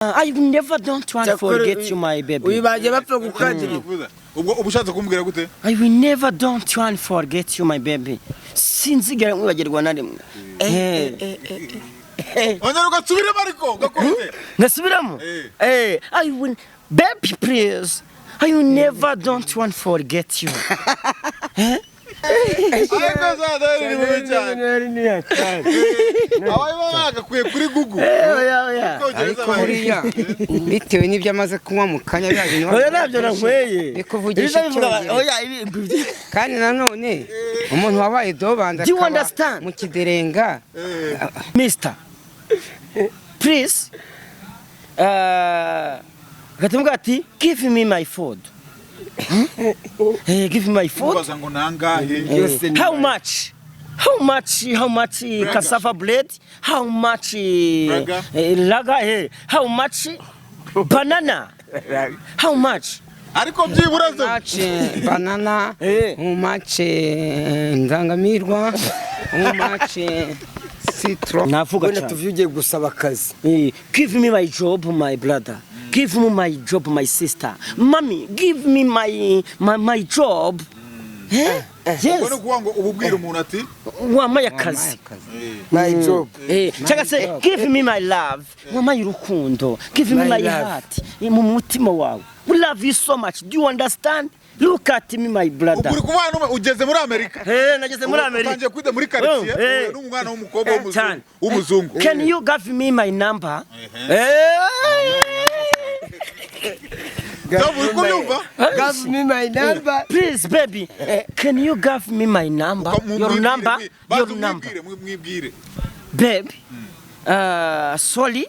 I never don't want to forget you, my baby. Wibaje bapfa gukadiri. Ubwo ubushatse kumbwira gute? I will never don't want to forget you, my baby. Sinzigera mwibagirwa na rimwe. Onyaruka subire mariko gakoze. Nasubiramo? I will, baby please. I will never don't want to forget you. kuri Google. Ariko buriya bitewe n'ibyo amaze kunywa mu kanya byaje oya nabyo nankweye. bikuvugisha oya kandi nanone umuntu wabaye dobanda mu kiderenga. Mister, please, gatumga ati give me my food. Give me my food. How much? How much cassava bread? How much laga? How much banana? How much? Ariko byiburazo. Banana. How much indangamirwa? How much citron? Navuga cyane. Tuvuge gusaba akazi. Give me my job, my brother. Give me my job, my sister. Mommy, give me my job. Yes. Ubona kuwango ububwira umuntu ati wamaye akazi. My job. Cyangwa se give me my love. Wamaye urukundo. Give me my heart. Mu mutima wawe. We love you so much. Do you understand? Look at me, my brother. Uri kubana ugeze muri America. Nageze muri America. Utangiye kwida muri quartier n'umwana w'umukobwa w'umuzungu. Can you give me my number? Give me my number. Please, baby. Can you give me my number? Your number? Your number. Babe. Sorry.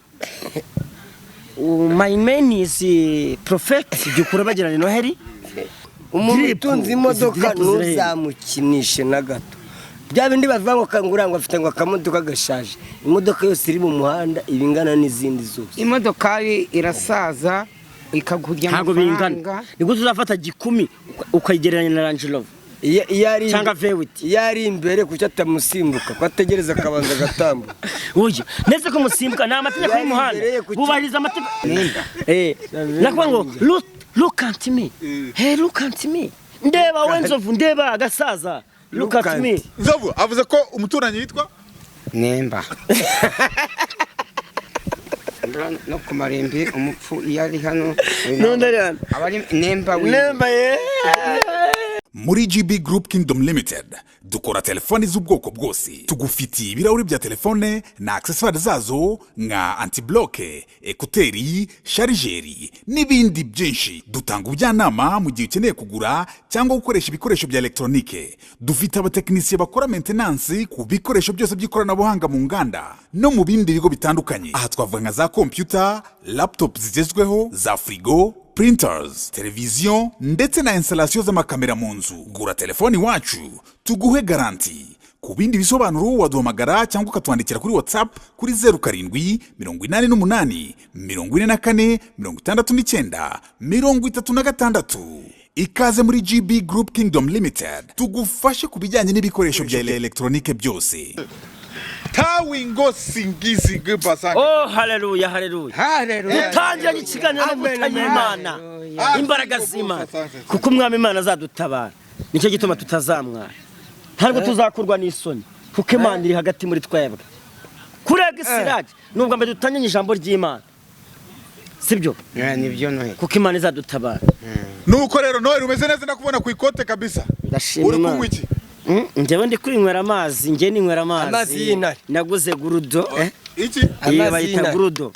My name is Prophet. Dukurabagirana Noheli. Umuntu utunze imodoka ntuzamukinishe na gato. Bya bindi bavuga ngo kangurangwa afite ngo akamodoka gashaje. Imodoka yose iri mu muhanda ibingana n'izindi zose. Imodoka irasaza ikagurya ntago bingana. Niko tuzafata 10 ukayigereranya na Range Rover. Yari cyangwa Vewiti. Yari imbere kucyo atamusimbuka kwategereza akabanza gatambo. Uyu neze ko musimbuka na amategeko y'umuhanda. Bubahiriza amategeko. Nakwa ngo look at me. Hey, look at me. Ndeba wenzovu ndeba agasaza. Look at me. Nzovu avuze ko umuturanyi yitwa Nemba. No kumarembe umupfu yari hano. Nondariana. Abari Nemba wi. Nemba Muri GB Group Kingdom Limited dukora telefoni z'ubwoko bwose. Tugufitiye ibirahuri bya telefone na accessoires zazo nka anti-block, ekuteri, chargeri n'ibindi byinshi. Dutanga ubujyanama mu gihe ukeneye kugura cyangwa gukoresha ibikoresho bya elektronike. Dufite abatekinisiye bakora maintenance ku bikoresho byose by'ikoranabuhanga mu nganda no mu bindi bigo bitandukanye. Aha twavuga nka za computer, laptop zigezweho, za frigo, printers, televiziyo ndetse na installation z'amakamera mu nzu. Gura telefoni wacu tuguhe garanti. Ku bindi bisobanuro waduhamagara cyangwa ukatwandikira kuri WhatsApp kuri 0788 44 69 36. Ikaze muri GB Group Kingdom Limited tugufashe kubijyanye n'ibikoresho bya elektronike byose. Tawingo singizi gebasanga. Oh, hallelujah, hallelujah. Hallelujah. Tangira ikiganiro no gutanya Imana. Imbaraga z'Imana. Kuko umwami Imana azadutabara. Nicyo gituma tutazamwara. Ntabwo tuzakurwa n'isoni. Kuko Imana iri hagati muri twebwe. Kurega isiraje nubwo mbe dutanye ijambo ry'Imana. Sibyo? Nibyo nohe. Kuko Imana izadutabara. Nuko rero Noel umeze neza nakubona ku ikote kabisa. Uri kunywa iki? Njyewe ndi kwinywera amazi, njye ninywera amazi y'intare. Naguze gurudo. Iki? Bayita gurudo.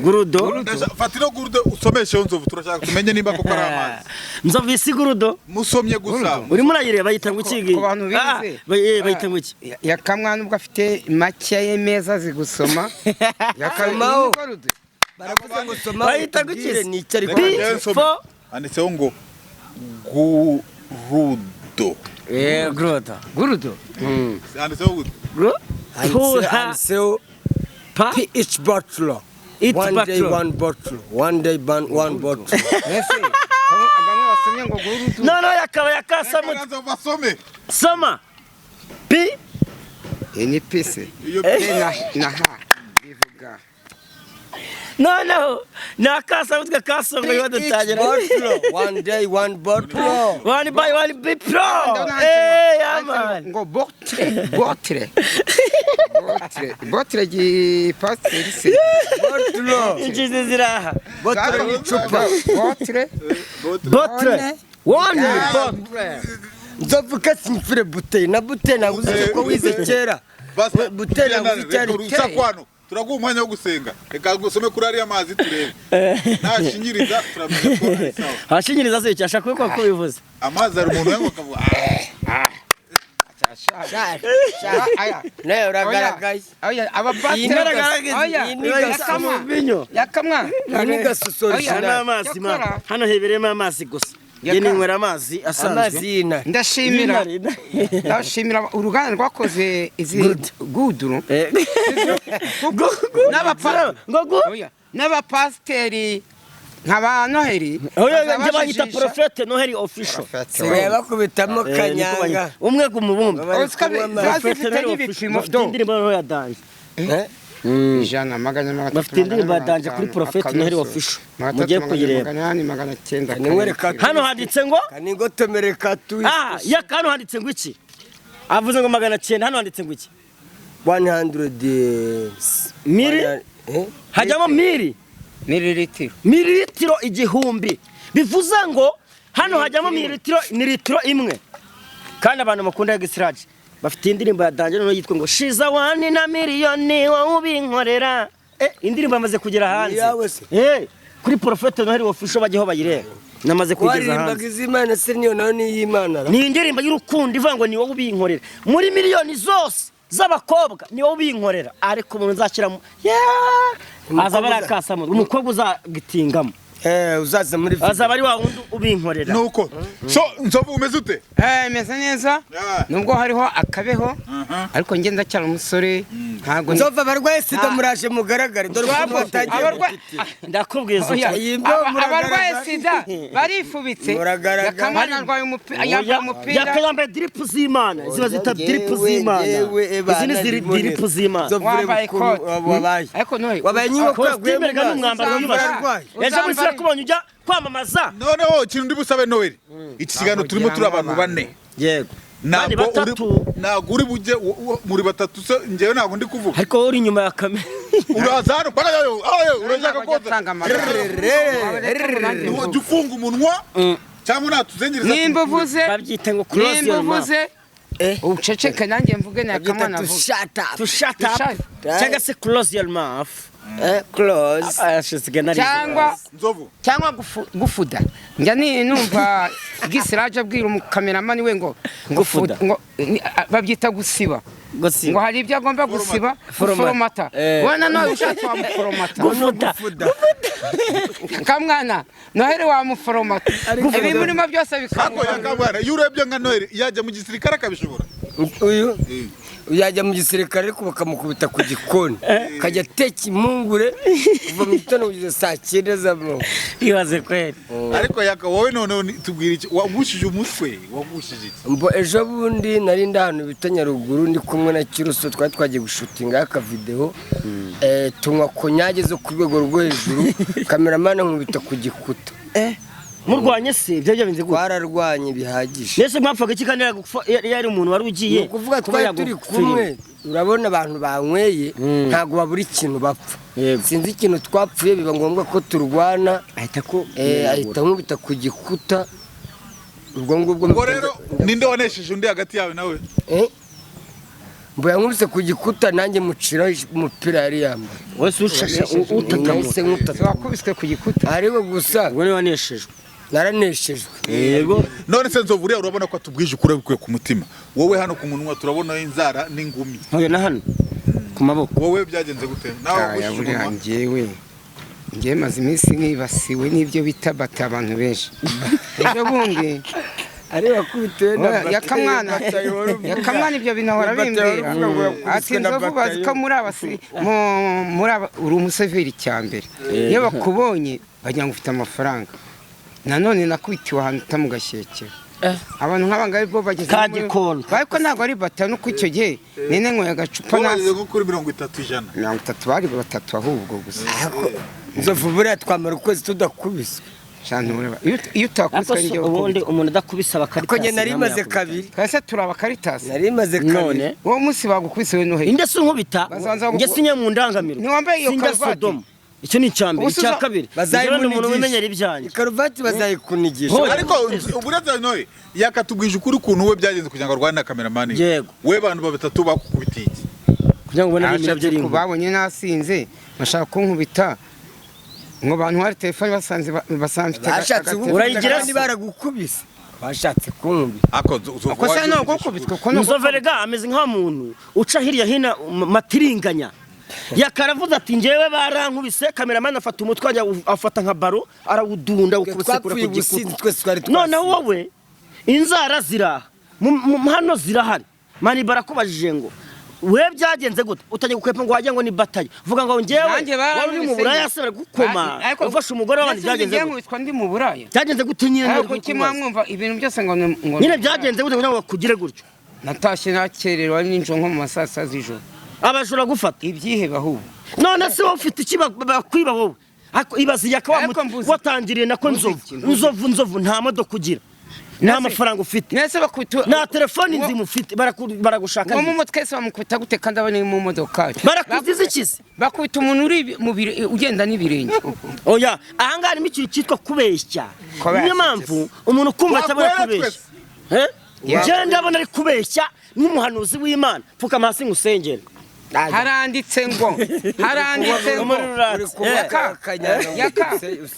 Gurudo. Fatiro gurudo usomeshe Nzovu turashaka tumenye nimba koko ari amazi. Nzovu isi gurudo. Musomye gusa. Uri murayire bayita ngo ikigi. Ku bantu bize. Bayita ngo iki? Yakamwa nubwo afite make y'emeza zigusoma. Yakamao. Baravuze ngo soma. Bayita ngo iki? Ni cyari ko. Anditseho ngo gurudo. Gurudo. Anditseho gurudo. Anditseho each bottle. One day one bottle. One day one bottle. No, yakaba yakasama. Soma. P. Ni pese. Na ha. Bivuga. noneho nakasamutwe kasongoye badutangira one day one bottle one by one be pro yaman ngo botre gi pasteur se injizi ziraha bottle icupa botre one botre nzovuka simfire buteye na buteye naguze ko wize kera buteye naguze cyari urusakwano turaguha umwanya wo gusenga reka gusome kuri ariya mazi turebe nashinyiriza turamenya ko ari sawa hashinyiriza se cyashaka ko bivuze amazi ari umuntu yango kavuga aya nayo ragaragaye aya aba pasteur yakamwa ni gasosorisha n'amazi ma hano heberemo amazi gusa yene nwera amazi asanzwe ndashimira uruganda rwakoze izi guduru n'abapasteri nkaba Noheli nje banyita prophète Noheli official bakubitamo kanyanga umwe kumubumba prophète Noheli official indirimbo ya danje ijana magana bafite indirimbo ya danje kuri prophète Noheli official mugiye kuyireba hano handitse ngo kanigotomereka tu ya hano handitse ngo iki avuze ngo 900 hano handitse ngo iki 100 miri hajyamo mililitiro igihumbi bivuze ngo hano hajyamo mililitiro imwe kandi abantu bakunda ya gisiraje bafite indirimbo ya danje no yitwa ngo shiza wani na miliyoni wowe ubinkorera indirimbo amaze kugera hanze kuri prophète Noheli official bajyeho bayireba namaze kugeza hanze Imana se niyo nayo ni Imana ni indirimbo y'urukundo ivuga ngo ni wowe ubinkorera muri miliyoni zose z'abakobwa ni wowe ubinkorera ariko umuntu nzakiramo azaba arakasamo umukobwa uzagitingamo uzaza muri azaba ari wa wundi ubinkorera nuko so nzovu umeze ute meze neza nubwo hariho akabeho ariko nge ndacyari umusore ntago nzova barwaye sida muraje mugaragare dore ko batagiye ndakubwiza abarwaye sida barifubitse yakamana arwaye umupira yakayambaye drip z'Imana ziba zita drip z'Imana izi ni drip z'Imana wabaye ko ariko noye wabaye nyingo kwagwe n'umwambaro w'ibasha ejo muri sira kubonye ujya kwamamaza noneho ikintu ndi busabe Noel iki kigano turimo turi abantu bane yego ntabwo uri bujye muri batatu se ngewe ntabwo ndi kuvuga ariko uri inyuma ya kamera urazana urashaka koza ujya ufunga umunwa cyangwa natuzengereza nimba uvuze babyita ngo close your mouth uceceke nanjye mvuge nakamana to shut up cyangwa se close your mouth close cyangwa gufuda njya numva gisiraje abwira umukameramani we ngo gufuda ngo babyita gusiba ngo hari ibyo agomba gusiba foromata wana no ushatse wa foromata gufuda kamwana Noheli wa muforomata ibi murimo byose bikangwa yurebye nka Noheli yajya mu gisirikare akabishobora uyu yajya mu gisirikare ariko bakamukubita ku gikoni kajya teka impungure kuva mu gitondo kugeza saa 9 z'amanywa ibaze kweli ariko yaka wowe none tubwira iki wagushije umutwe wagushije iki mbo ejo bundi nari ndahano bitanya ruguru ndi kumwe na Kiruso twagiye gushutinga aka video tunywa konyage zo ku rwego rwo hejuru cameraman nkubita ku gikuta murwanye se ibyo binze gute twararwanye bihagije nese mwapfaga kikanira yari umuntu wari ugiye kuvuga twari turi kumwe urabona abantu banyweye ntago babura ikintu bapfa sinzi ikintu twapfuye biba ngombwa ko turwana ahita nkubita ku gikuta ubwo ngubwo rero ninde wanesheje undi hagati yawe nawe mbo yankubise ku gikuta nanjye mucira umupira yari yambaye wese utatamuse wakubiswe ku gikuta ariko gusa ngo waneshejwe naraneshejwe yego none se Nzovu uriya urabona ko atubwije ukuri bikwiye ku mutima wowe hano ku munwa turabona inzara n'ingumi ntoye na hano ku maboko wowe byagenze gute nawe ngewe maze iminsi nkibasiwe n'ibyo bita bata abantu benshi ejo bundi areba kubitewe na yakamwana ibyo binahora bimbera ati Nzovu bazi ko muri uri umuseveri cyambere iyo bakubonye bagira ngo ufite amafaranga nanone nakubitiwe ahantu utamugashyekera abantu nk'abangaye bo bageze ariko ntabwo ari batanu ku icyo gihe nene ngo yagacupa nasi nko kuri 30% 30 bari batatu ahubwo gusa nzovu buriya twamara ukwezi tudakubiswe iyo utakubiswe njye ubundi umuntu adakubisa bakaritasi ko njye nari maze kabiri kase turaba karitasi nari maze kabiri uwo munsi bagukubise we no he inde se nkubita nge sinye mu ndangamiro ntiwambaye iyo karuvati icyo ni icyambere icya kabiri bazayibona umuntu umenyera ibyanjye karuvati bazayikunigisha ariko uburetse noye yakatubwije ukuri kuntu we byagenze kugira ngo arwane na cameraman yego we bantu batatu bakukubitiye kugira ngo ubone ibintu byo ringo babonye nasinze bashaka kunkubita ngo bantu hari telefone basanze bashatse urayigira ni baragukubise bashatse kunkubita ako se no gukubitwa ko Nzoverega ameze nk'amuntu uca hirya hina matiringanya yakaravuze ati ngewe barankubise cameraman afata umutwe ajya afata nka baro arawudunda ukusekura ku gikuta noneho wowe inzara ziraha hano zirahari mani barakubajije ngo we byagenze gute utajya gukwepa ngo wajya ngo ni bataye vuga ngo ngewe wari mu buraya se gukoma ufashe umugore wabandi byagenze gute ndi mu buraya byagenze gute nyine ariko kimwamwumva ibintu byose ngo nyine byagenze gute kugira ngo bakugire gutyo natashye nakererwa n'injoro nko mu masasa z'ijoro abajura gufata ibyihe bahubu none se ufite iki bakwiba wowe ibazi yaka watangiriye nako nzovu nta modoka ugira nta mafaranga ufite nta telefoni nzimu ufite baragushaka mu mutwe se bamukubita gute kandi abane mu modoka barakuziza ikizi bakubita umuntu uri mu ugenda n'ibirenge oya ahangaha harimo ikintu cyitwa kubeshya niyo mpamvu umuntu kumva atabona kubeshya njye ndabona ari kubeshya nk'umuhanuzi w'Imana pfuka hasi ngusengere haranditse ngo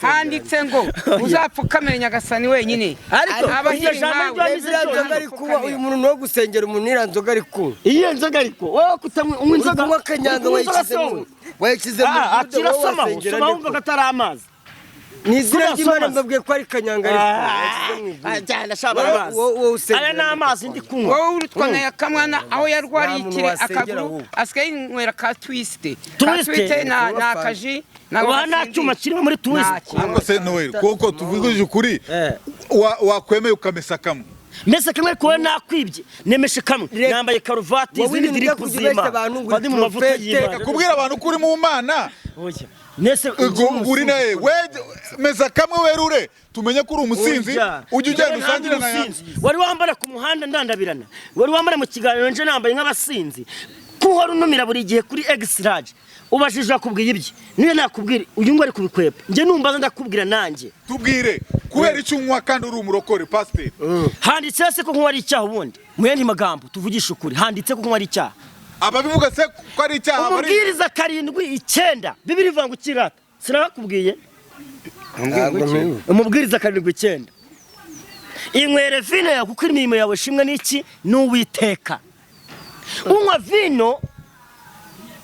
handitse ngo uzapfukamira nyagasani wenyine ariko iyo jambo ry'amizero ari kuba uyu muntu no gusengera umuntu iranzoga ari ku iyo nzoga ariko wowe kutamwe inzoga wakanyanga wayikizemo akirasoma wumva katari amazi nizira ry'Imana mbabwiye ko ari kanyanga ariko cyane shabara amazi aya ni amazi ndi kunywa wowe urutwana ya kamwana aho yarwariye ikire akaguru asigaye inywera ka twiste na kaji nta cyuma kirimo muri twiste ariko se Noel kuko tuvugije ukuri wakwemeye ukamesa kamwe mbese kamwe ko nakwibye nemeshe kamwe nambaye karuvati izindi ziri kuzima badi mu mavuta y'Imana kubwira abantu kuri mu Mana nese uri naye we meza kamwe werure tumenye ko uri umusinzi ujye ugenda usangire na yanzi wari wambara ku muhanda ndandabirana wari wambara mu kiganiro nje nambaye nk'abasinzi kuhora unumira buri gihe kuri extrage ubashije akubwiye ibye niyo nakubwira uyu ngo ari kubikwepa nje numbaza ndakubwira nanjye tubwire kubera icyo unywa kandi uri umurokore pastor handitse se ko nkwari icyaha ubundi muyandi magambo tuvugisha ukuri handitse ko nkwari icyaha ababivuga se ko ari icyaha umubwiriza 7:9 Bibiri ivuga ngo kirata sinabakubwiye umubwiriza 7:9 inywere vino ya kuko imirimo yawe shimwe n'iki n'Uwiteka unywa vino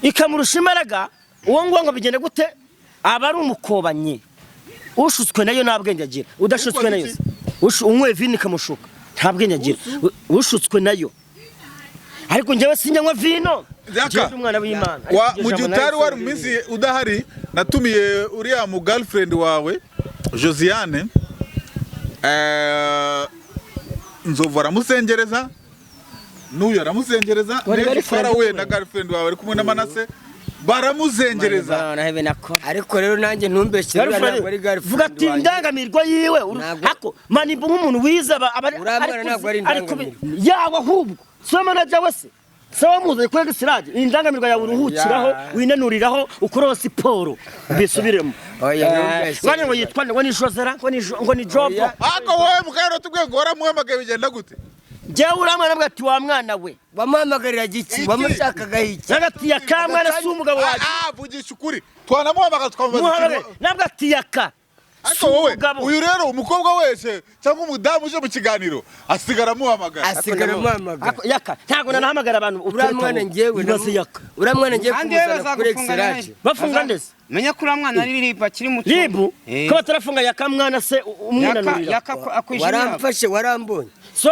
ikamurusha imbaraga uwo ngo bigende gute aba ari umukobanye ushutswe nayo nta bwenge agira udashutswe nayo unywe vino ikamushuka nta bwenge agira ushutswe nayo ariko njyewe sinyanywa vino umwana w'Imana mu gihe utari wari mu minsi udahari natumiye uriya mu girlfriend wawe Josiane Nzovu aramusengereza n'uyu aramusengereza we na girlfriend wawe ari kumwe na Manase baramuzengereza ariko rero nanjye ntumbeshyire ntabwo ari girlfriend vuga ati indangamirwa yiwe hako manimba nk'umuntu wiza ariko yawe ahubwo so manager wese sawa muze kwega sirage indangamirwa yawe uruhukiraho winanuriraho ukora siporo bisubiremo bane ngo yitwa ngo ni Josera ngo ni Job ako wowe mukayero tubwe ngo waramuhamagaye bigenda gute jewe uramwana bwati wa mwana we bamuhamagarira giki bamushakaga iki nagati ya kamwana si umugabo waje vugisha ukuri twanamuhamagara twamaze nabwati yaka ako wowe uyu rero umukobwa wese cyangwa umudamu uje mu kiganiro asigara muhamagara yaka ntago nanahamagara abantu uramwana ngewe uramwana ngiye kumuzana kuri exerage bafunga ndese menya kuri amwana ari riba kiri mu ribu ko batarafunga yaka mwana se umwinanurira yaka akwishimira waramfashe warambonye so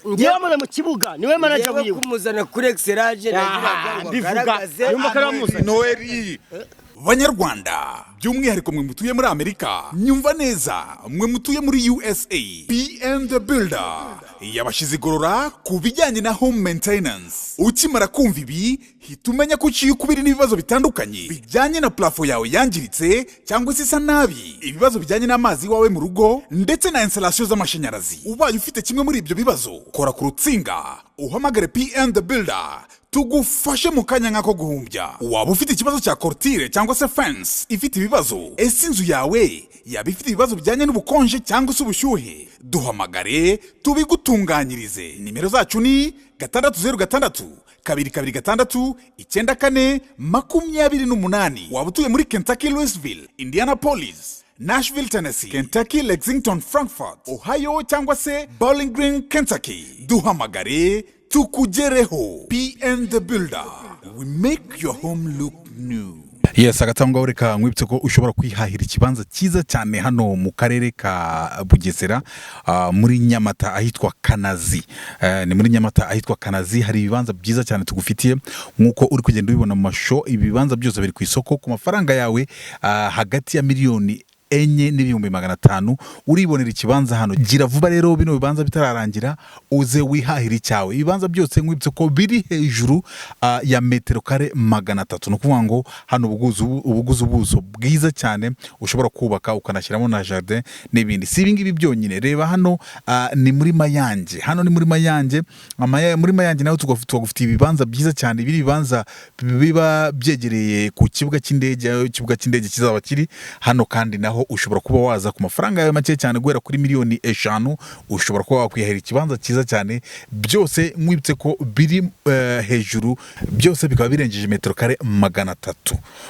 ngiye mu kibuga niwe manager wiwe kumuzana kuri exerage bivuga yumva karamuza Noel Banyarwanda by'umwihariko mwe mutuye muri Amerika, nyumva neza mwe mutuye muri USA, P&The Builder yabashize igorora ku bijyanye na home maintenance. Ukimara kumva ibi hita umenya ko uciye ukubiri n'ibibazo bitandukanye bijyanye na plafo yawe yangiritse cyangwa se isa nabi, ibibazo bijyanye n'amazi wawe mu rugo ndetse na installation z'amashanyarazi. Ubaye ufite kimwe muri ibyo bibazo, kora ku rutsinga uhamagare P&The Builder tugufashe mu kanya nk'ako guhumbya. Waba ufite ikibazo cya kortire cyangwa se fence ifite ibibazo, ese inzu yawe yaba ifite ibibazo bijyanye n'ubukonje cyangwa se ubushyuhe, duhamagare tubigutunganyirize. Nimero zacu ni 606 226 9428. Waba utuye muri Kentucky Louisville, Indianapolis, Nashville, Tennessee, Kentucky, Lexington, Frankfurt, Ohio cyangwa se Bowling Green, Kentucky, duhamagare tukugereho. P&The Builder, we make your home look new. Yes, agatanga ureka nkwibutse ko ushobora kwihahira ikibanza cyiza cyane hano mu karere ka Bugesera, muri Nyamata ahitwa Kanazi. Ni muri Nyamata ahitwa Kanazi hari ibibanza byiza cyane tugufitiye, nkuko uri kugenda ubibona mu masho. Ibibanza byose biri ku isoko ku mafaranga yawe hagati ya miliyoni 4,500,000 uribonera ikibanza hano. Gira vuba rero bino bibanza bitararangira uze wihahira icyawe. Ibibanza byose nkwibutse ko biri hejuru ya metero kare 300. No kuvuga ngo hano ubuguzi ubuso bwiza cyane ushobora kubaka ukanashyiramo na jardin n'ibindi. Si ibingibi byonyine, reba hano ni muri Mayange. Hano ni muri Mayange. Muri Mayange naho tugufitiye ibibanza byiza cyane. Biri bibanza biba byegereye ku kibuga cy'indege. Ikibuga cy'indege kizaba kiri hano, kandi naho ushobora kuba waza ku mafaranga yawe make cyane guhera kuri miliyoni 5 ushobora kuba wakwihahira ikibanza cyiza cyane. Byose mwibutse ko biri hejuru, byose bikaba birengeje metero kare 300.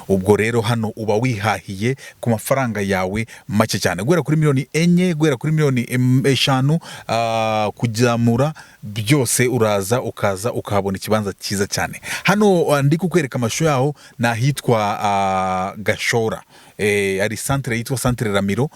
Ubwo rero hano uba wihahiye ku mafaranga yawe make cyane guhera kuri miliyoni 4 guhera kuri miliyoni 5 kujyamura. Byose uraza ukaza ukahabona ikibanza cyiza cyane. Hano ndi kukwereka amasho yaho nahitwa Gashora. Ari centre yitwa Centre Ramiro.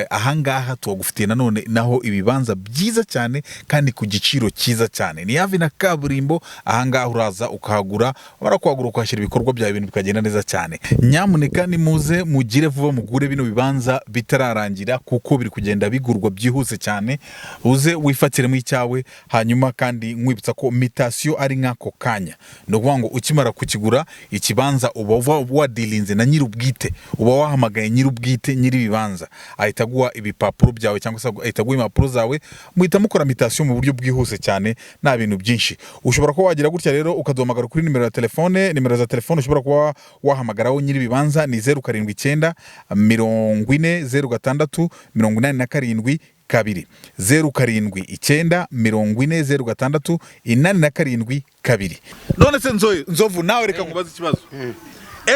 Ahangaha tuwagufitiye nanone naho ibibanza byiza cyane kandi ku giciro cyiza cyane. Ni hafi na kaburimbo. Ahangaha uraza ukahagura, barakwagura ukashyira ibikorwa byawe ibintu bikagenda neza cyane. Nyamuneka nimuze mugire vuba mugure bino bibanza bitararangira kuko biri kugenda bigurwa byihuse cyane. Uze wifatire mu icyawe, hanyuma kandi nkwibutsa ko mutation ari nk'ako kanya. No kuvuga ngo ukimara kukigura ikibanza uba wadilinze na nyirubwite, uba wahamagaye nyirubwite nyiribibanza, ahita guha ibipapuro byawe cyangwa se ahita guha impapuro zawe, muhita mukora mutation mu buryo bwihuse cyane nta bintu byinshi. Ushobora kuba wagira gutya rero ukaduhamagara kuri nimero ya telefone. Nimero za telefone ushobora kuba wahamagaraho nyiribibanza ni 079 40 06 87 2 079 40 06 87 2. None se Nzovu nawe reka nkubaze ikibazo.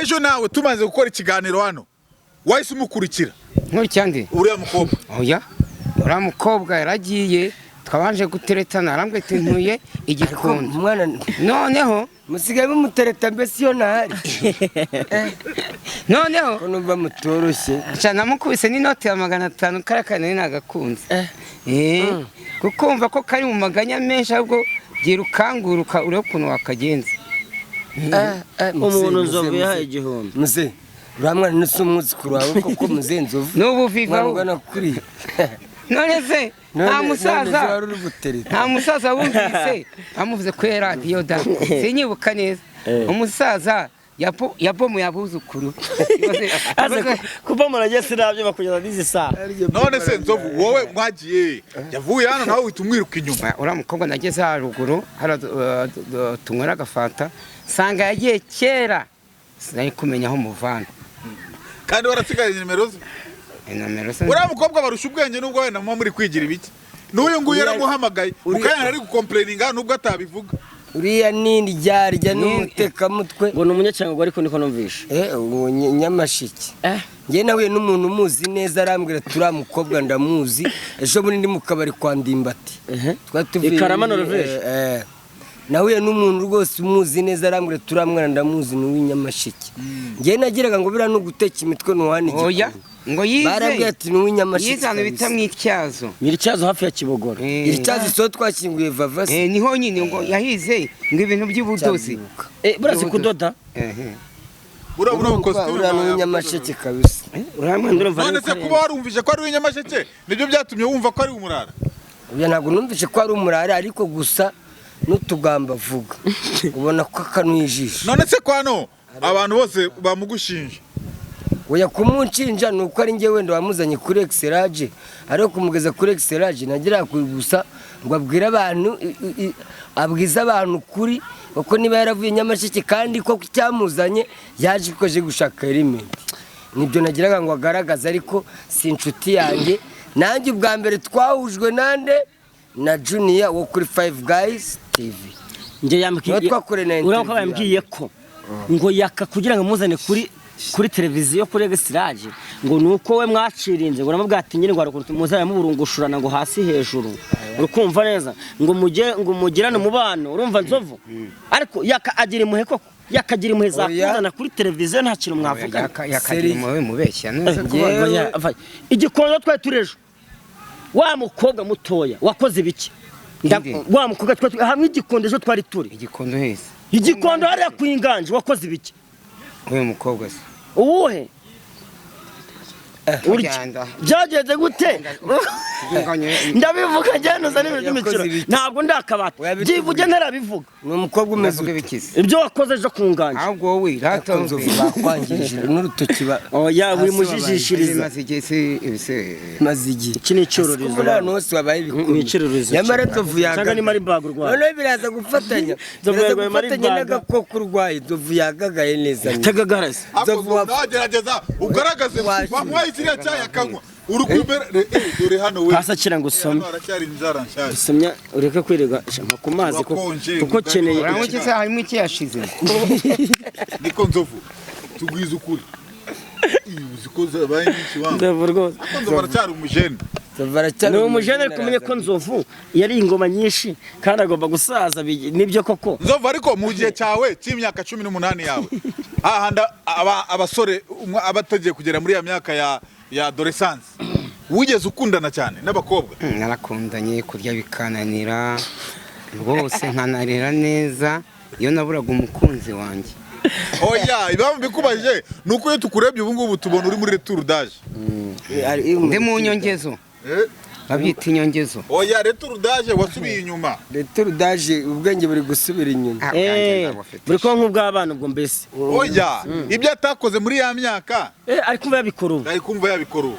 Ejo nawe tumaze gukora ikiganiro hano wahise umukurikira nk'ucyandi uriya mukobwa. Oya, uriya mukobwa yaragiye twabanje guteretana, arambwe ati ntuye igikondo. Mwana noneho musigaye mumutereta mbese yo ntari. Noneho ko numva mutoroshye cyane mukubise n'inoti ya 500 karakane nagakunze. Kukumva ko kari mu maganya menshi, ahubwo gira ukanguruka uri ukuntu wakagenza. Umuntu Nzovu yahaye igihumbi. Muze uramwana n'umwuzukuru wawe koko muze Nzovu n'ubu viva ngana kuri. None se nta musaza wumvise amuvuze ko radio da sinyibuka neza. Umusaza yapomu yabuzukuru kuva murage sinabyo bakugeza n'izi saa. None se Nzovu wowe mwagiye yavuye hano nawe witumwiruka inyuma. Ura mukobwa nageze haruguru hara tunywera agafanta sanga yagiye kera sinari kumenya aho muvana. Kandi warasigaye nimero ze. Ura mukobwa barusha ubwenge nubwo wenda muri kwigira ibiki. N'uyu nguyu yaramuhamagaye ukanya ari gukomplaininga nubwo atabivuga. Uriya nindi ryarya n'umuteka mutwe ngo n'umunyacyangwa ariko niko numvisha. Nyamashiki. Nge nawe n'umuntu muzi neza arambwira turamukobwa ndamuzi. Ejo bundi ndi mu kabari kwa Ndimbati. Twatuviye Ikarama Norvège. Nawe n'umuntu rwose umuzi neza arambwira turamwana ndamuzi n'uw'inyamashiki. Nge nagiraga ngo bira no guteka imitwe n'uwani. Oya ngo yize barambwira ati n'uw'inyamashiki. Yizana bita mwityazo. Nyiricyazo hafi ya Kibogora. Nyiricyazo so twakinguye vavasi. Niho nyine ngo yahize ngo ibintu by'ubudozi. Burasi kudoda. Urabona costume n'umunyamasheke kabisa. None se kuba warumvise ko ari uw'inyamasheke nibyo byatumye wumva ko ari umurara? Uya ntabwo numvise ko ari umurara ariko gusa n'utugamba avuga ubona ko akanwijisha. None se kwano abantu bose bamugushinja? Oya kumunshinja nuko ari nge wenda wamuzanye kuri Excelage ariko kumugeza kuri Excelage nagira gusa ngo abwira abantu abwiza abantu kuri uko niba yaravuye nyamasheke kandi ko cyamuzanye yaje koje gushaka element. Nibyo nagiraga ngo agaragaza ariko si inshuti yanjye nanjye ubwa mbere twahujwe nande na Junior wo kuri 5 Guys TV. Nje yambwiye ko ngo yaka kugira ngo muzane kuri televiziyo kuri Excelage ngo nuko we mwacirinze ngo namubwa ati nyine ngo arakuntu muzaya muburungushurana ngo hasi hejuru urukumva neza ngo mugirane umubano urumva nzovu ariko yaka agira impuhe koko yakagira impuhe zakuzana kuri televiziyo nta kintu mwavuga yakagira impuhe mubeshya neza kuba igikondo twari turejo wa mukobwa mutoya wakoze ibiki wa mukobwa twari hamwe igikondo ejo twari turi igikondo hariya kwinganje wakoze ibiki uyu mukobwa se uwuhe byageze gute ndabivuga njyana uzana ibintu by'imikino ntabwo ndakabata byivuge ntarabivuga ni umukobwa umeze bikize ibyo wakoze ejo kunganje ahubwo wowe ratonzo bakwangije n'urutoki oya wimujijishiriza mazigi iki ni icyororizo abantu bose babaye ibicururizo nyamara Nzovu yaga cyangwa ni mari bag urwaye none biraza gufatanya n'agakoko urwaye Nzovu yagagaye neza tagagarase Nzovu wagerageza ugaragaze wamwaye kiriya cyaya kanywa urukwibere dore hano we pasakira ngo usome aracyari inzara nshyashya usomya ureke kwirega shampa ku mazi kuko keneye urangwa iki se harimo iki yashize niko Nzovu tugwiza ukuri uzi ko zabaye n'iki wangu Nzovu rwose Nzovu aracyari umujene ni umujene ariko umenye ko Nzovu yari ingoma nyinshi kandi agomba gusaza nibyo koko Nzovu ariko mu gihe cyawe cy'imyaka 18 yawe ahanda abasore abatagiye kugera muri ya myaka ya adolescence wigeze ukundana cyane n'abakobwa? Narakundanye kurya bikananira rwose nkanarira neza iyo naburaga umukunzi wanjye. Oya ibamo bikubaje nuko iyo tukurebye ubu ngubu tubona uri muri retour d'âge ndi mu nyongezo babyita inyongezo. Oya retour d'âge wasubiye inyuma. Retour d'âge ubwenge buri gusubira inyuma buri ko nk'ubw'abana ubwo mbese. Oya ibyo atakoze muri ya myaka ari kumva yabikora ubu. Ari kumva yabikora ubu.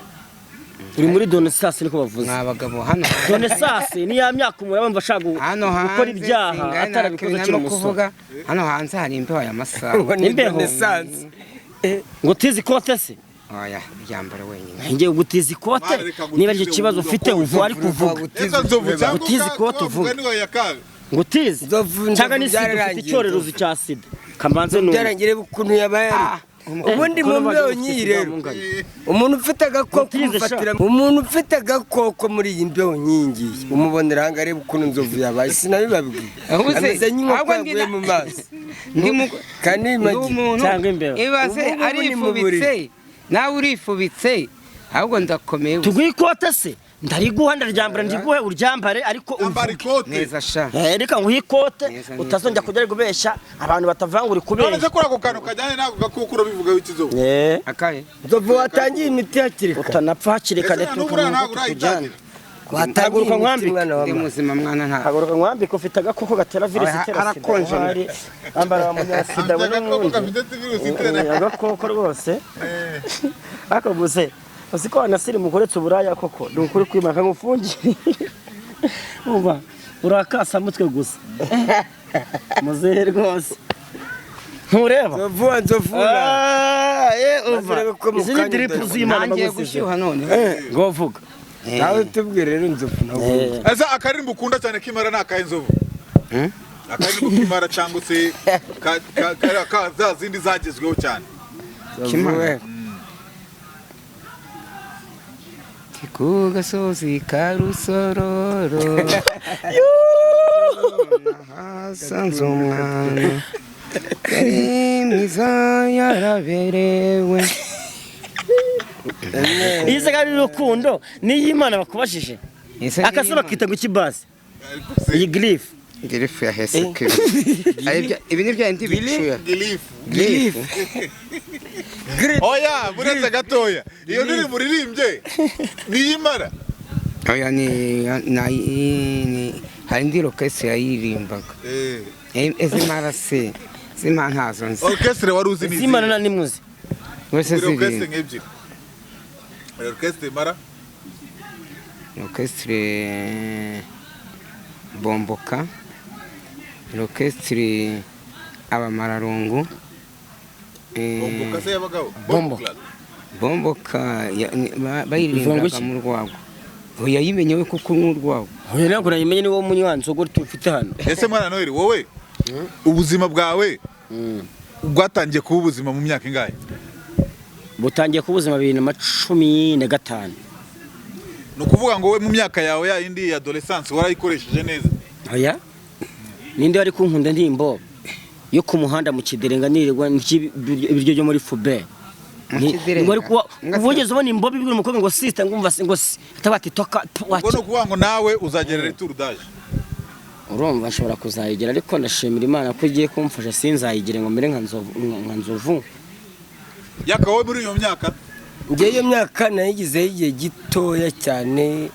Uri muri Donesas niko bavuze. Mwabagabo hano Donesas ni ya myaka umuraba ashaka gukora ibyaha atarabikoze kino musoga. Hano hanze hari imbeho ya masaha. Imbeho ngo tizi kote se. Oya byambara wenyine. Ngiye gutiza ikote niba ari kibazo ufite uvu ari kuvuga. Gutiza ikote uvuga. Gutiza cyangwa ni sida icyorezo cya sida. Kamanze no. Byarangire ukuntu yabaye. Ubundi mu mbeho nyi rero. Umuntu ufite agakoko umufatira. Umuntu ufite agakoko muri iyi mbeho nyingi. Umubonera hanga areba ukuntu Nzovu yabaye sinabibabwiye. Ameze nk'inkoko yaguye mu mazi. Kandi cyangwa imbeho. Ibaze ari ifubitse. Nawe urifubitse ahubwo ndakomeye tugwikote se ndariguha ndaryambara ndiguhe uryambare ariko neza sha reka nguhikote utazongera kujya gubeshya abantu batavangura kubeshya none se kora ko kantu kajyanye nako gakukuro bivuga wikizo akaye Nzovu watangiye imiti hakiri kare utanapfa hakiri kare tukujyana wataguruka mwambika ndi muzima mwana nta haguruka mwambika ufite agakoko gatera virusi itera harakonje ambara umunyasida agakoko rwose akabuse usiko anasiri mukoretse uburaya koko nukuri kwimaka ngufungiye umva urakasa mutwe gusa muzehe rwose ntureba Nzovu izi ni dripu z'Imana ngiye gushyuha none ngo vuga nawe tubwire rero Nzovu asa akarimbo ukunda cyane kimara nakaye Nzovu akarimbo kimara cyangwa se za zindi zagezweho cyane kimara ku gasozi ka Rusororo hasanze umwana mwiza yaraberewe ize kandi rukundo ni y'Imana bakubashije akasaba kita ngo kibase iyi grief Girifu ya heseke. Ibi ni bya ndi bicuya. Gilifu. Oya, buretse gatoya. Iyo ndiri muririmbye niyimara. Oya ni hari ndi orchestre yayirimbaga. Ezimara se. Zima ntazo nzi. Orchestre wari uzi ni. Zimana na nimuzi. Wese ziri. Orchestre ngebyiri. Orchestre mara. Orchestre Bomboka. Orchestre Abamararungu. Bomboka se yabagaho. Bomboka bayirimbaga mu rwago. Oya yimenyewe kuko mu rwago. Oya nako nayimenye ni wo munywanzo go tufite hano. Ese mwana Noel wowe ubuzima bwawe bwatangiye kuba ubuzima mu myaka ingahe? Butangiye ku buzima 2015. No kuvuga ngo we mu myaka yawe ya indi ya adolescence warayikoresheje neza. Oya ninde wari kunkunda ndimbo yo ku muhanda mu kiderenganirwa ibiryo byo muri Fube. Ngori kuba ubugeze ubona imbobi bibwira umukobwa ngo sister ngumva ngo tabati toka wacu. Ngo kuvuga ngo nawe uzagera retour d'âge. Urumva nshobora kuzayigera ariko ndashimira Imana ko igiye kumfasha sinzayigire ngo mbere nka nzovu. Yakawe muri iyo myaka? Ngiye myaka nayigize igihe gitoya cyane.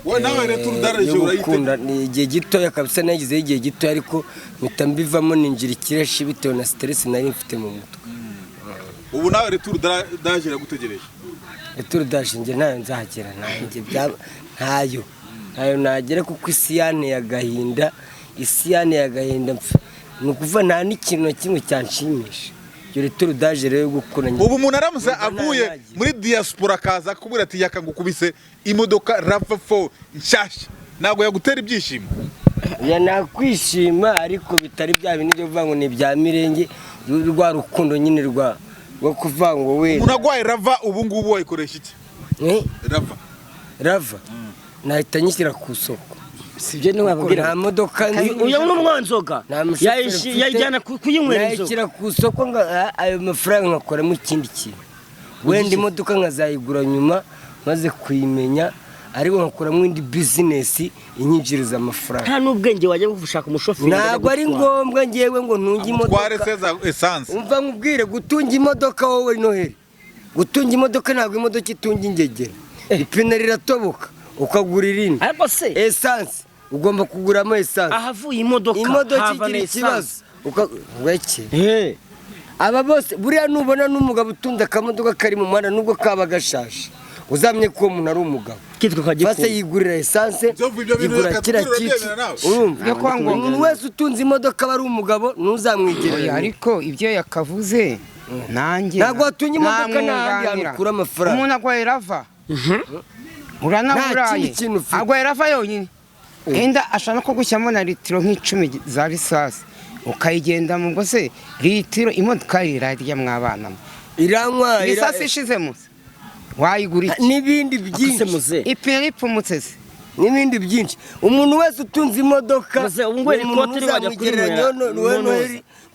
Wowe nawe retour d'âge urayikunda ni igihe gitoya kabisa nayigize igihe gitoya ariko mpitambivamo ninjira ikireshi bitewe na stress nari mfite mu mutwe. Ubu nawe retour d'âge iragutegereje? Retour d'âge nge nayo nzahagera nanjye ntayo nagera kuko isiyane yagahinda nukuva nta n'ikintu kimwe cyanshimisha. Yo retour d'âge rero gukura nge. Ubu umuntu aramuze avuye muri diaspora kaza kubura ati yaka ngukubise imodoka RAV4 nshasha nago yagutera ibyishimo? Ya nakwishima ariko bitari bya bintu byo vuga ngo ni bya mirenge rwa rukundo nyine rwa kuvuga ngo we unagwaye rava ubu ngubu wayikoresha iki? Rava nahita nyishyira ku soko. Sibyo ni wababwira nta modoka uyu n'umwanzoga yajyana kuyinywera inzoga nayishyira ku soko ayo mafaranga nkakoramo ikindi kintu wenda imodoka nkazayigura nyuma maze kuyimenya ariko nkakoramo indi business inyinjiriza amafaranga. Nta n'ubwenge wajya gushaka umushoferi. Ntabwo ari ngombwa ngewe ngo ntunge imodoka. Tware seza essence. Umva nkubwire gutunga imodoka wowe Noheli. Gutunga imodoka ntabwo imodoka itunga ingegera. Ipine riratoboka ukagura irindi. Ariko se essence ugomba kuguramo essence. Ahavuye imodoka igira ikibazo. Weke. Aba bose buriya nubona n'umugabo utunda akamodoka kari mu muhanda nubwo kaba gashaje. Uzamye ko umuntu ari umugabo. Base yigurira essence yigura kira kiti. Urumva umuntu wese utunze imodoka bari umugabo ntuzamwigerera. Ariko ibyo yakavuze nanjye ntabwo atunye imodoka n'ahandi yakura amafaranga. Umuntu agwaye rava uranaburaye agwaye rava yonyine enda ashaka ko gushyamo na litiro nk'icumi za risasi ukayigenda mu ngo se litiro imodoka irarya mwabana iranywa risasi ishizemo wayigura n'ibindi byinshi ipine ripfumutse se n'ibindi byinshi. Umuntu wese utunze imodoka ubwo ikote riwajya kurigeranya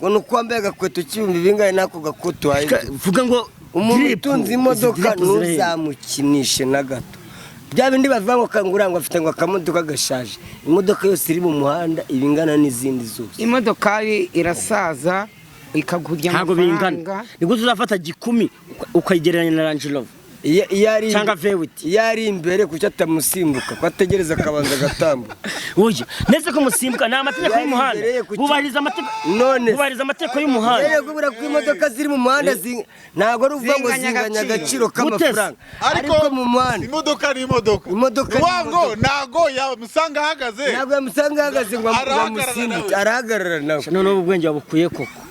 ngo nukwambaye agakweto cy'ibihumbi bingahe nako gakoto waye vuga ngo umuntu utunze imodoka ntuzamukinishe na gato. Bya bindi bavuga ngo kangura ngo afite ngo akamodoka gashaje. Imodoka yose iri mu muhanda ibingana n'izindi zose. Imodoka irasaza ikagurya amafaranga. Niko tuzafata 10 ukayigereranya na Range Rover. Cyangwa Vewiti. Yari imbere kuko atamusimbuka ko ategereza akabanza gatambo. Oya neze ko musimbuka na amategeko y'umuhanda. Bubahiriza amategeko. Bubahiriza amategeko y'umuhanda. Rero gubura ku imodoka ziri mu muhanda ntago ari uvuga ngo zinganya agaciro k'amafaranga. Ariko mu muhanda imodoka ni imodoka. Wango nago yamusanga ahagaze. Nago yamusanga ahagaze ngo amusimbuke arahagarara nawe. None ubwenge wabukuye koko.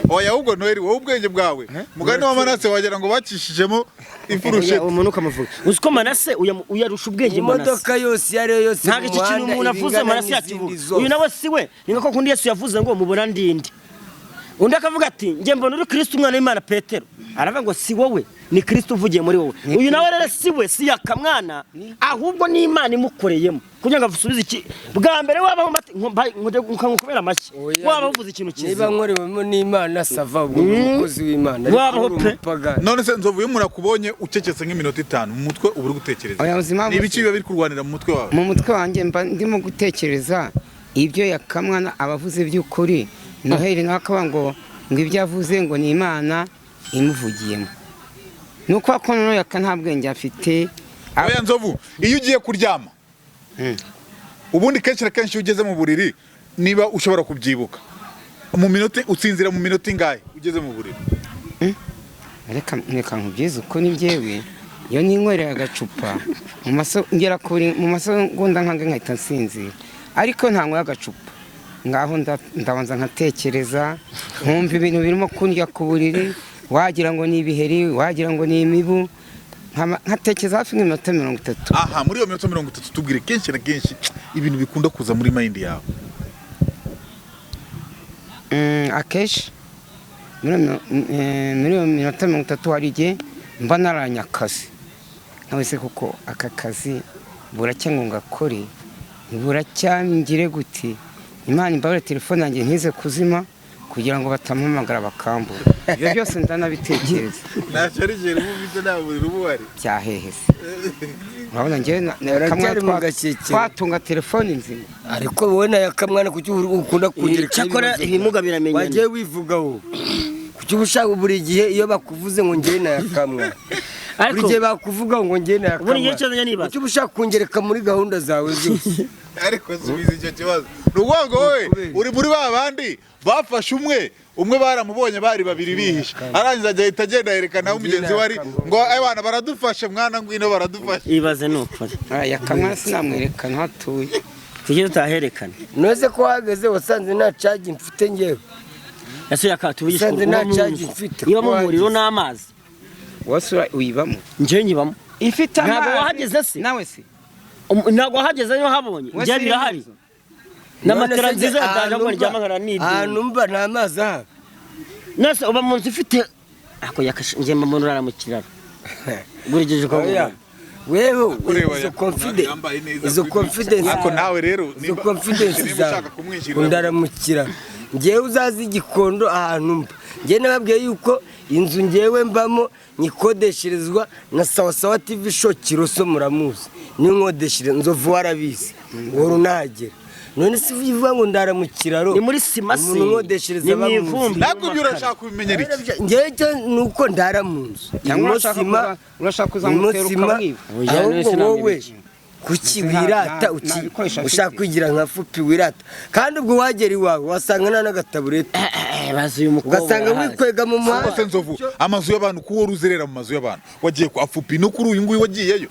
Oya ahubwo Noheli wowe ubwenge bwawe mugani wa Manase wagira ngo bacishijemo ifurusheti umuntu ukamuvuga uziko Manase uyarusha ubwenge Manase imodoka yose yari yose ntago iki kintu umuntu avuze Manase yakivuga uyu nawe siwe ninko kundi Yesu yavuze ngo mubona ndindi undi akavuga ati nge mbona uri Kristo umwana w'Imana Petero aravuga ngo si wowe ni Kristo uvugiye muri wowe uyu nawe rero siwe si yakamwana ahubwo ni Imana imukoreyemo kugira ngo asubize iki bwa mbere wabaho nkubera amashyi wabaho uvuze ikintu cyiza niba nkorewemo n'Imana sava ubwo umukozi w'Imana wabaho pe none se Nzovu yumura kubonye ucecetse nk'iminota 5 mu mutwe uburi gutekereza niba iki biba biri kurwanira mu mutwe wawe mu mutwe wanjye mba ndimo gutekereza ibyo yakamwana abavuze by'ukuri Noheli nakaba ngo ibyo avuze ngo ni Imana imuvugiyemo nuko akono nta bwenge afite. Oya Nzovu, iyo ugiye kuryama ubundi kenshi ugeze mu buriri niba ushobora kubyibuka mu minota utsinzira mu minota ingahe ugeze mu buriri? Reka nkubyize uko ni njyewe iyo ninkwereye agacupa ngera mu masegonda nkange nkahita nsinzira, ariko ntanyweye agacupa ngaho ndabanza nkatekereza nkumva ibintu birimo kundya ku buriri, wagira ngo ni ibiheri, wagira ngo ni imibu, nkatekereza hafi nk'iminota 30. Aha, muri iyo minota 30 tubwire kenshi na kenshi ibintu bikunda kuza muri mind yawe. Akeshi muri iyo minota 30 hari igihe mba naranya akazi, nawe se kuko aka kazi buracya ngo ngakore buracyangire gute, Imana imbabare telefone yanjye ntize kuzima kugira ngo batampamagara bakambura. Ibyo byose ndanabitekereza. Ntacyo ari je rubite nta buriri ubuhari byahehese. Urabona njye kamwe twatunga telefone nzima, ariko wowe yakamwana kuki ukunda kugira cyakora ibimuga biramenyana. Wagiye wivugaho kuki ubushaka buri gihe iyo bakuvuze ngo njye yakamwana, buri gihe bakuvuga ngo njye yakamwana, buri gihe cyane nibaza kuki ubushaka kungereka muri gahunda zawe zose. Ariko subiza icyo kibazo n'ubwango wowe uri muri babandi bafashe umwe baramubonye bari babiri bihisha, arangiza agahita agenda yerekana aho umugenzi wari ngo abana baradufashe mwana ngwino baradufashe. Ibaze n'ukuri yakamwana sinamwerekana hatuye tujye tutaherekana. Noze ko hageze wasanze nta charge mfite ngewe, yasuye akatubishye nta charge mfite, iba mu muriro n'amazi wasura uyibamo nje nyibamo ifite amazi. Ntabwo wahageze se nawe se ntabwo wahageze yo habonye nje birahari n'amatara nziza yadajamo ryamangana n'ibyo ahantu mba nta mazi aha nase uba mu nzu ifite ako yakashinje mu rara mu kiraro gurigeje ko wewe izo confidence ako nawe rero izo confidence ushaka undaramukira ngewe uzazi igikondo ahantu mba nge nababwiye yuko inzu ngewe mbamo nyikodesherezwa na Sawa TV show Kiroso muramuzi n'inkodeshere Nzovu warabizi woro nagera none si bivuga ngo ndara mu kiraro ni muri simasi nkodeshereza bamuvumbi nako byurashaka kubimenyera iki ngewe cyo nuko ndara mu nzu urashaka kuzamutera ukamwiba wowe kuki wirata ushaka kwigira nka fupi wirata kandi ubwo wagera iwawe wasanga nta n'agataburete bazi uyu mukobwa ugasanga wikwega mu muhanda. Nzovu amazu y'abantu kuwo ruzerera mu mazu y'abantu wagiye kwa fupi no kuri uyu nguyu wagiyeyo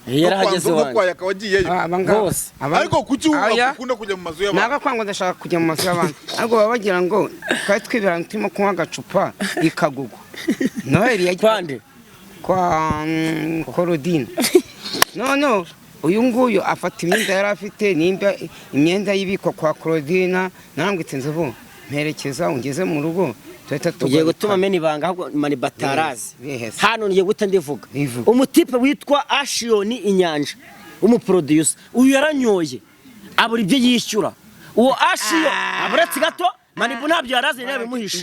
no kwa yaka wagiyeyo bose ariko kuki ukunda kujya mu mazu y'abantu naga kwango ndashaka kujya mu mazu y'abantu ariko babagira ngo twari twibera turimo kunywa agacupa ikagugwa Noheli yagiye kwa Korodine no uyu nguyu afata imyenda yari afite nimba imyenda y'ibiko kwa Claudine narangwite Nzovu mperekeza ungeze mu rugo tuhita tugiye gutuma meni ibanga ahubwo mani batarazi hano ngiye guta ndivuga umutipe witwa Ashiyoni Inyanja umuproducer uyu yaranyoye abura ibyo yishyura uwo Ashiyo aburatse gato mani ntabyo yarazi yabimuhisha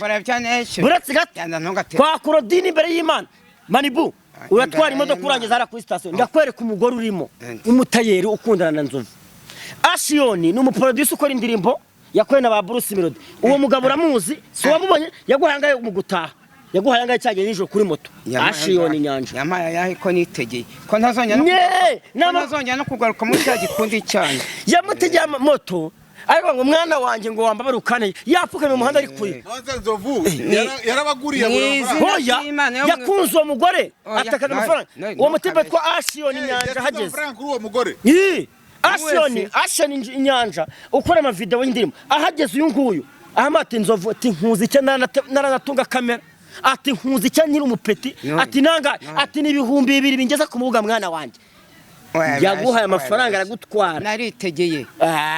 buratse gato kwa Claudine imbere y'Imana Manibu uratwara imodoka urangiza hara kuri station ndakwereka umugore urimo umutayeri ukundana na Nzovu. Ashiyoni ni umuproducer ukora indirimbo yakoye na ba Bruce Melody. Uwo mugabo uramuzi si wamubonye yaguhangaye mu gutaha yaguhangaye cyage nijoro kuri moto. Ashiyoni Inyanja yamaya yahe ko nitegeye ko ntazongera no kugaruka muri cya gikundi cyane yamutegeye moto ariko ngo mwana wanjye ngo wambabara ukane yapfuka mu muhanda ari kuri Nzovu yarabaguriye hoya yakunze uwo mugore atakana amafaranga uwo mutipe twa Ashiyoni Inyanja hageze Ashiyoni Inyanja ukora ama video y'indirimbo ahageze uyu nguyu ahamate Nzovu ati nkuzi icyo naranatunga kamera ati nkuzi icyo nyiri umupeti ati nanga ati n'ibihumbi 2 bingeza ku mubuga mwana wanjye yaguhaye amafaranga aragutwara naritegeye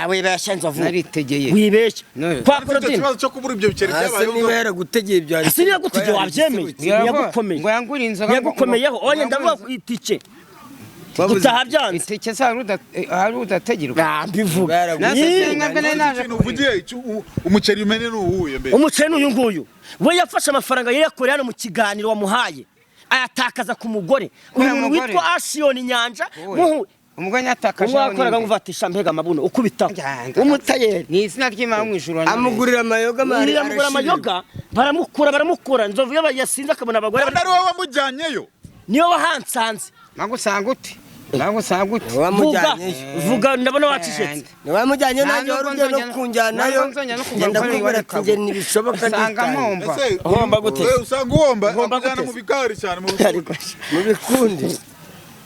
wibeshya Nzovu naritegeye wibeshya kwa Claudine ikibazo cyo kubura ibyo biceri byabaye niba yaragutegeye byari si yagutegeye wabyemeye yagukomeye ngo yangura inzoga yagukomeyeho onye ndavuga itike gutaha byanze itike ari udategerwa mbivuga uvugiye umuceri umene n'uhuye mbere umuceri n'uyu nguyu we yafashe amafaranga yakoreye hano mu kiganiro wamuhaye ayatakaza ku mugore umuntu witwa Ashiyoni Inyanja umuganya atakaje umwakoraga nguvatisha mbega mabuno ukubitaho umutayeri ni izina ry'Imana mu ijuru amugurira amayoga amugurira amayoga baramukura nzovu iyo yasinze akabona abagore ari wowe wamujyanyeyo niyo wahansanze nagusanga ute vuga ndabona wacishetse wamujyanye nanjye warujye no kunjyanayo ngenda kubera ati nge ntibishoboka uhomba gute usanga uhomba amujyana mu bigari cyane mu bikundi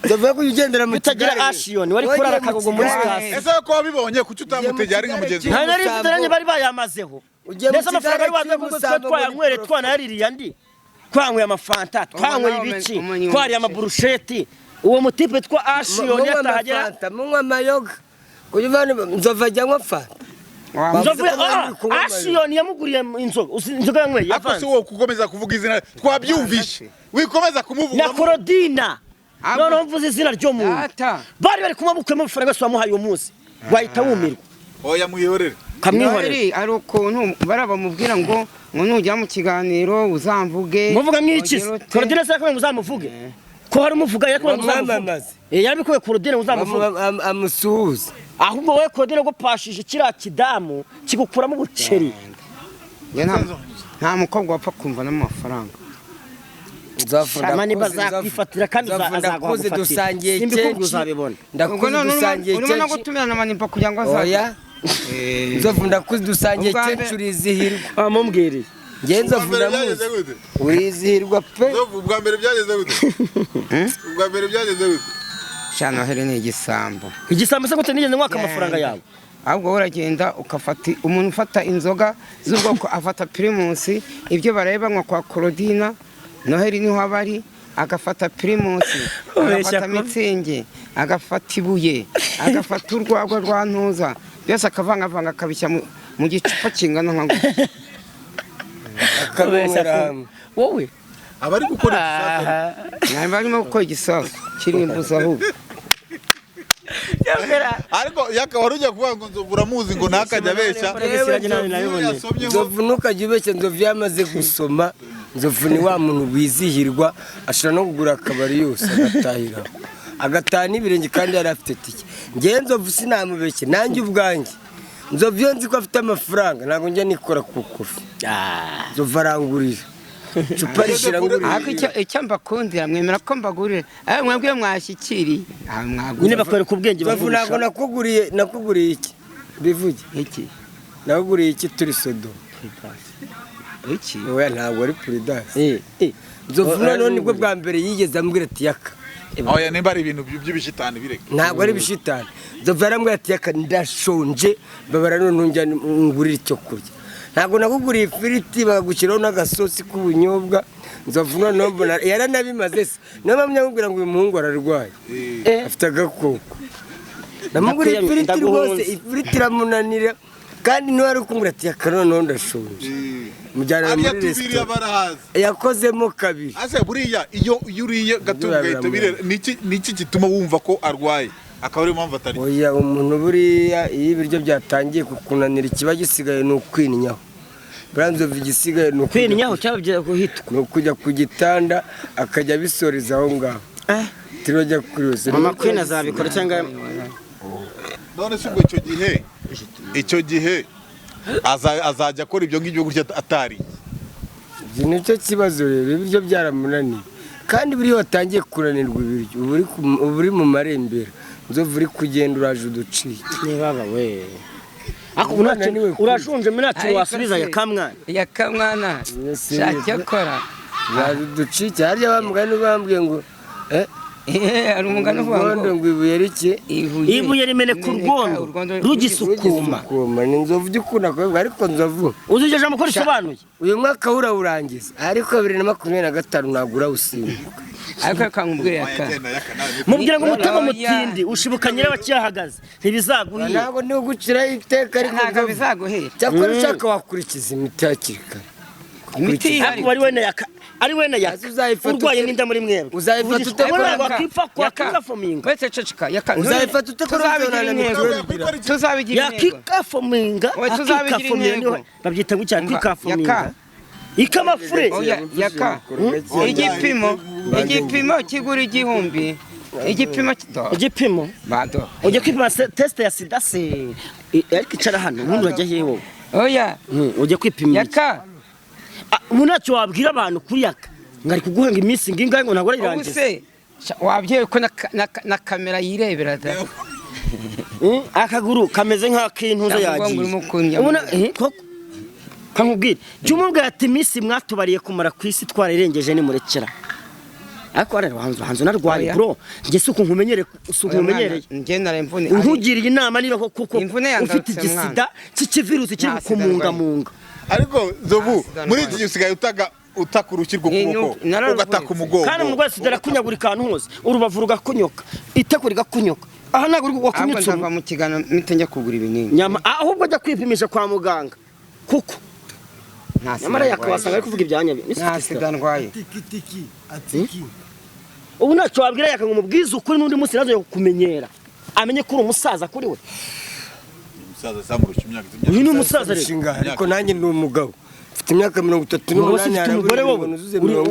ndavuga ko ugendera mu utagira ashiyoni wari kurara akagogo muri sitasiyo ese ko wabibonye kuki utamutegera ari nka mugenzi wawe nari mfite bari bayamazeho ndetse amafaranga ari waze kuko twayanywere twanayaririye andi twanyweye amafanta twanyweye ibiki twariye amaburusheti uwo mutipe twa ashiyoni atahagera munywa amayoga uyivana nzova ajya nywa fanta ashiyoni yamuguriye inzoga yanyweye ako si wowe kukomeza kuvuga izina twabyumvishe wikomeza kumuvuga na Korodina none mvuze izina ryo muntu bari kumubukemo amafaranga se wamuhaye uwo munsi wahita wumirwa oya muyorere kamwihorere ari ukuntu barabamubwira ngo nujya mu kiganiro uzamvuge muvuga mwiki Korodina se ko uzamuvuge ko hari umuvuga yakubona uzamuvuge yabikuye Korodina uzamuvuge amusuhuza ahubwo we Korodina go pashije kira kidamu kigukuramo ubuceri nta mukobwa wapfa kumva n'amafaranga Shamani bazakwifatira kandi uzaguhagufatira dusangiye cyenshi uzabibona ndakuze dusangiye cyenshi urimo gutumira manimpa kugira ngo oya nzovu ndakuze dusangiye cyenshi urizihirwa mumbwiriye ngenza vuga muzi urizihirwa pe ubwa mbere byageze gute ubwa mbere byageze gute cyane here ni igisambo se gute nigeze nwaka amafaranga yawe ahubwo uragenda ukafata umuntu ufata inzoga z'ubwoko afata Primus ibyo bareba nko kwa Korodina Noheli niho abari agafata Primus agafata Mitsingi agafata ibuye agafata urwagwa rwa ntuza byose akavanga akabishya mu gicupa kingana nka akabesha wowe abari gukora igisabo barimo gukora igisabo kirimbuza ahubwo ariko yakaba ujya kuvuga ngo nzovu uramuzi ngo ntakajya abeshya nzovu ntukajya ubeshya nzovu yamaze gusoma nzovu ni wa muntu wizihirwa ashobora no kugura akabari yose agatahira agataha n'ibirenge kandi yari afite tike ngewe nzovu sinamubeshye nanjye ubwanjye nzovu iyo nzi ko afite amafaranga ntabwo njya nikora ku kofi nzovu arangurira cupa rishyira ngurira ariko icyo mbakundira mwemera ko mbagurira mwebwe mwashyikiri nyine bakwereka ubwenge nzovu ntabwo nakuguriye iki bivuge iki nakuguriye iki turi sodo iki oya ntabwo ari Prudence nzovu noneho nibwo bwa mbere yigeze ambwira ati yaka oya nimba ari ibintu by'ibishitani bireke ntabwo ari ibishitani nzovu yarambwira ati yaka ndashonje babara none njya ngurira icyo kurya ntabwo nakuguriye ifiriti bagushyiraho n'agasosi k'ubunyobwa nzovu noneho mbona yaranabimaze se niyo mpamvu nyamubwira ngo uyu muhungu ararwaye afite agakoko namuguriye ifiriti rwose ifiriti iramunanira kandi niwe ari kumbwira ati yaka noneho ndashonje mujyana muri resitora yakozemo kabiri ase buriya iyo uriye gatungahita birera niki gituma wumva ko arwaye akaba ari impamvu atari oya umuntu buriya iyo ibiryo byatangiye kukunanira ikiba gisigaye ni ukwinyaho Nzovu igisigaye ni ukwinyaho cyabye guhitwa ni ukujya ku gitanda akajya bisoreza aho ngaho tirojya kuri yose mama Queen azabikora cyangwa none se ubwo icyo gihe azajya akora ibyo ngibyo gutya atari iki nicyo kibazo rero ibiryo byaramunaniye kandi buriya watangiye kunanirwa ibiryo uba uri mu marembera nzovu uri kugenda uraje uduciye nibaba we ako urashunje minacu wasubiza yakamwana shaka akora uraje uduciye harya bamugani bambwiye ngo ari umugani uvuga ngo ibuye rike ibuye rimene ku rwondo rugisukuma ni nzovu gikunda kwebwa ariko nzovu uzugeje amakuru isobanuye uyu mwaka urawurangiza ariko 2025 nagura usimbuka ariko kankubwire yaka mubwira ngo mutego mutindi ushibuka nyira bakihagaze ntibizaguhiye ntabwo ni ugucira iteka ariko ntabwo bizaguhira cyakora ushaka wakurikiza imiti hakirikana imiti ari we na yaka urwaye n'inda muri mwebwe uzayifata utekora wakikafominga wese ceceka yaka uzayifata utekora tuzabigira yakikafominga babyita ngo cyane kikafominga ikamafure yaka igipimo kigura 1000 igipimo bado ujye kwipima test ya sida se ariko icara hano ubundi wajya hewe oya ujye kwipima yaka munacyo wabwira abantu kuri yaka ngari kuguhenga iminsi ngingahe ngo nagora irangiza ubuse wabyewe ko na kamera yirebera da akaguru kameze nk'akintuza yagiye ubona koko kamubwira cyumubwira ati iminsi mwatubariye kumara ku isi twarirengeje ni murekera ariko rero hanzo narwaye bro nge suko nkumenyere nge naremvune nkugiriye inama niba koko ufite igisida cy'ikivirusi kiri kumungamunga ariko zobu muri iki usigaye utakurukirwa ukuboko ugataka umugongo kandi umugore sidera kunyagurika ahantu hose urubavu rugakunyoka itekuriga kunyoka aha ntabwo uri wakunyitse ahubwo mu kigano mitenge kugura ibinini nyama ahubwo ajya kwipimisha kwa muganga kuko nyamara yakabasanga ari kuvuga ibyanyabi nta sida ndwaye atiki ubu ntacyo wabwira yakanga umubwiza ukuri n'undi munsi nazo kumenyera amenye ko uri umusaza kuri we umusaza samurusha imyaka uyu ni umusaza rero ariko nanjye ndi umugabo mfite imyaka 38 umugore wowe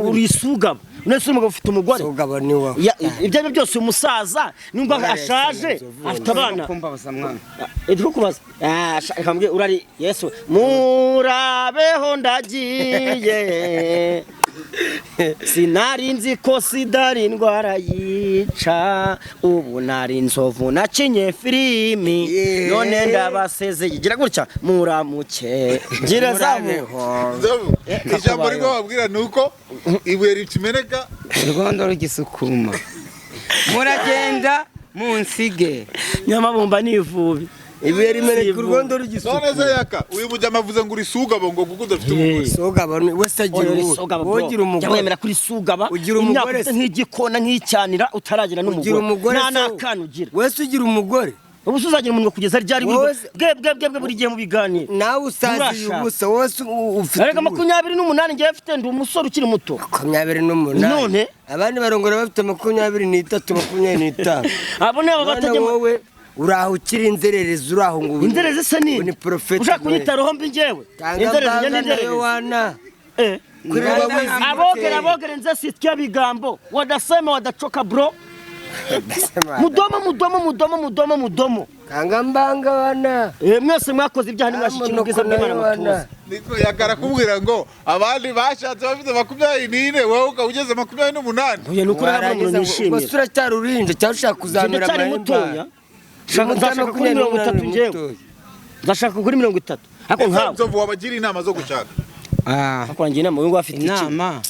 uri isugaba nese umugabo ufite umugore sugaba ni wawe ibyo byose umusaza nimba ashaje afite abana kumbabaza mwana ediko kubaza kambwe urari Yesu murabeho ndagiye sinarinzi ko sidari indwara yica ubu nari inzovu nacinye filimi none ndabasezeye gira gutya muramuke gira zamuho ijambo riko babwira nuko ibuye rikimeneka urwondo rugisukuma muragenda munsige nyamabumba nivubi ibuye rimeneka urwondo rugisukuma none se yaka uyu mujama avuze ngo uri sugabo ngo kuko udafite umugore sugaba wese agira wogira umugore yamwemera kuri sugaba ugira umugore nk'igikona nk'icyanira utaragira n'umugore nta kana ugira wese ugira umugore ubu uzagira umuntu kugeza ryari bwe buri gihe mu biganiro nawe usazi ubusa wose ufite ariko 28 ngiye afite ndi umusore ukiri muto 28 none abandi barongora bafite 23 25 abo ne babatajye wowe uraho ukiri inzererezi uraho ngo inzererezi se ni ni prophet ushaka kunyita rohombi ngewe inzererezi n'inzererezi wana abogera nze sitya bigambo wadasema wadachoka bro mudomo kangambanga wana mwese mwakoze ibyaha nimwashikira ubwiza bw'Imana matuza niko yakara kubwira ngo abandi bashatse bafite 24 wowe ukawugeze 28 uye nuko umuntu nishimye basura cyari urinje cyari ushaka kuzamira amahemba ndashaka kuri 30 ngewe ndashaka kuri 30 ako nkawe nzovu wabagira inama zo gushaka akwangira inama ngo afite inama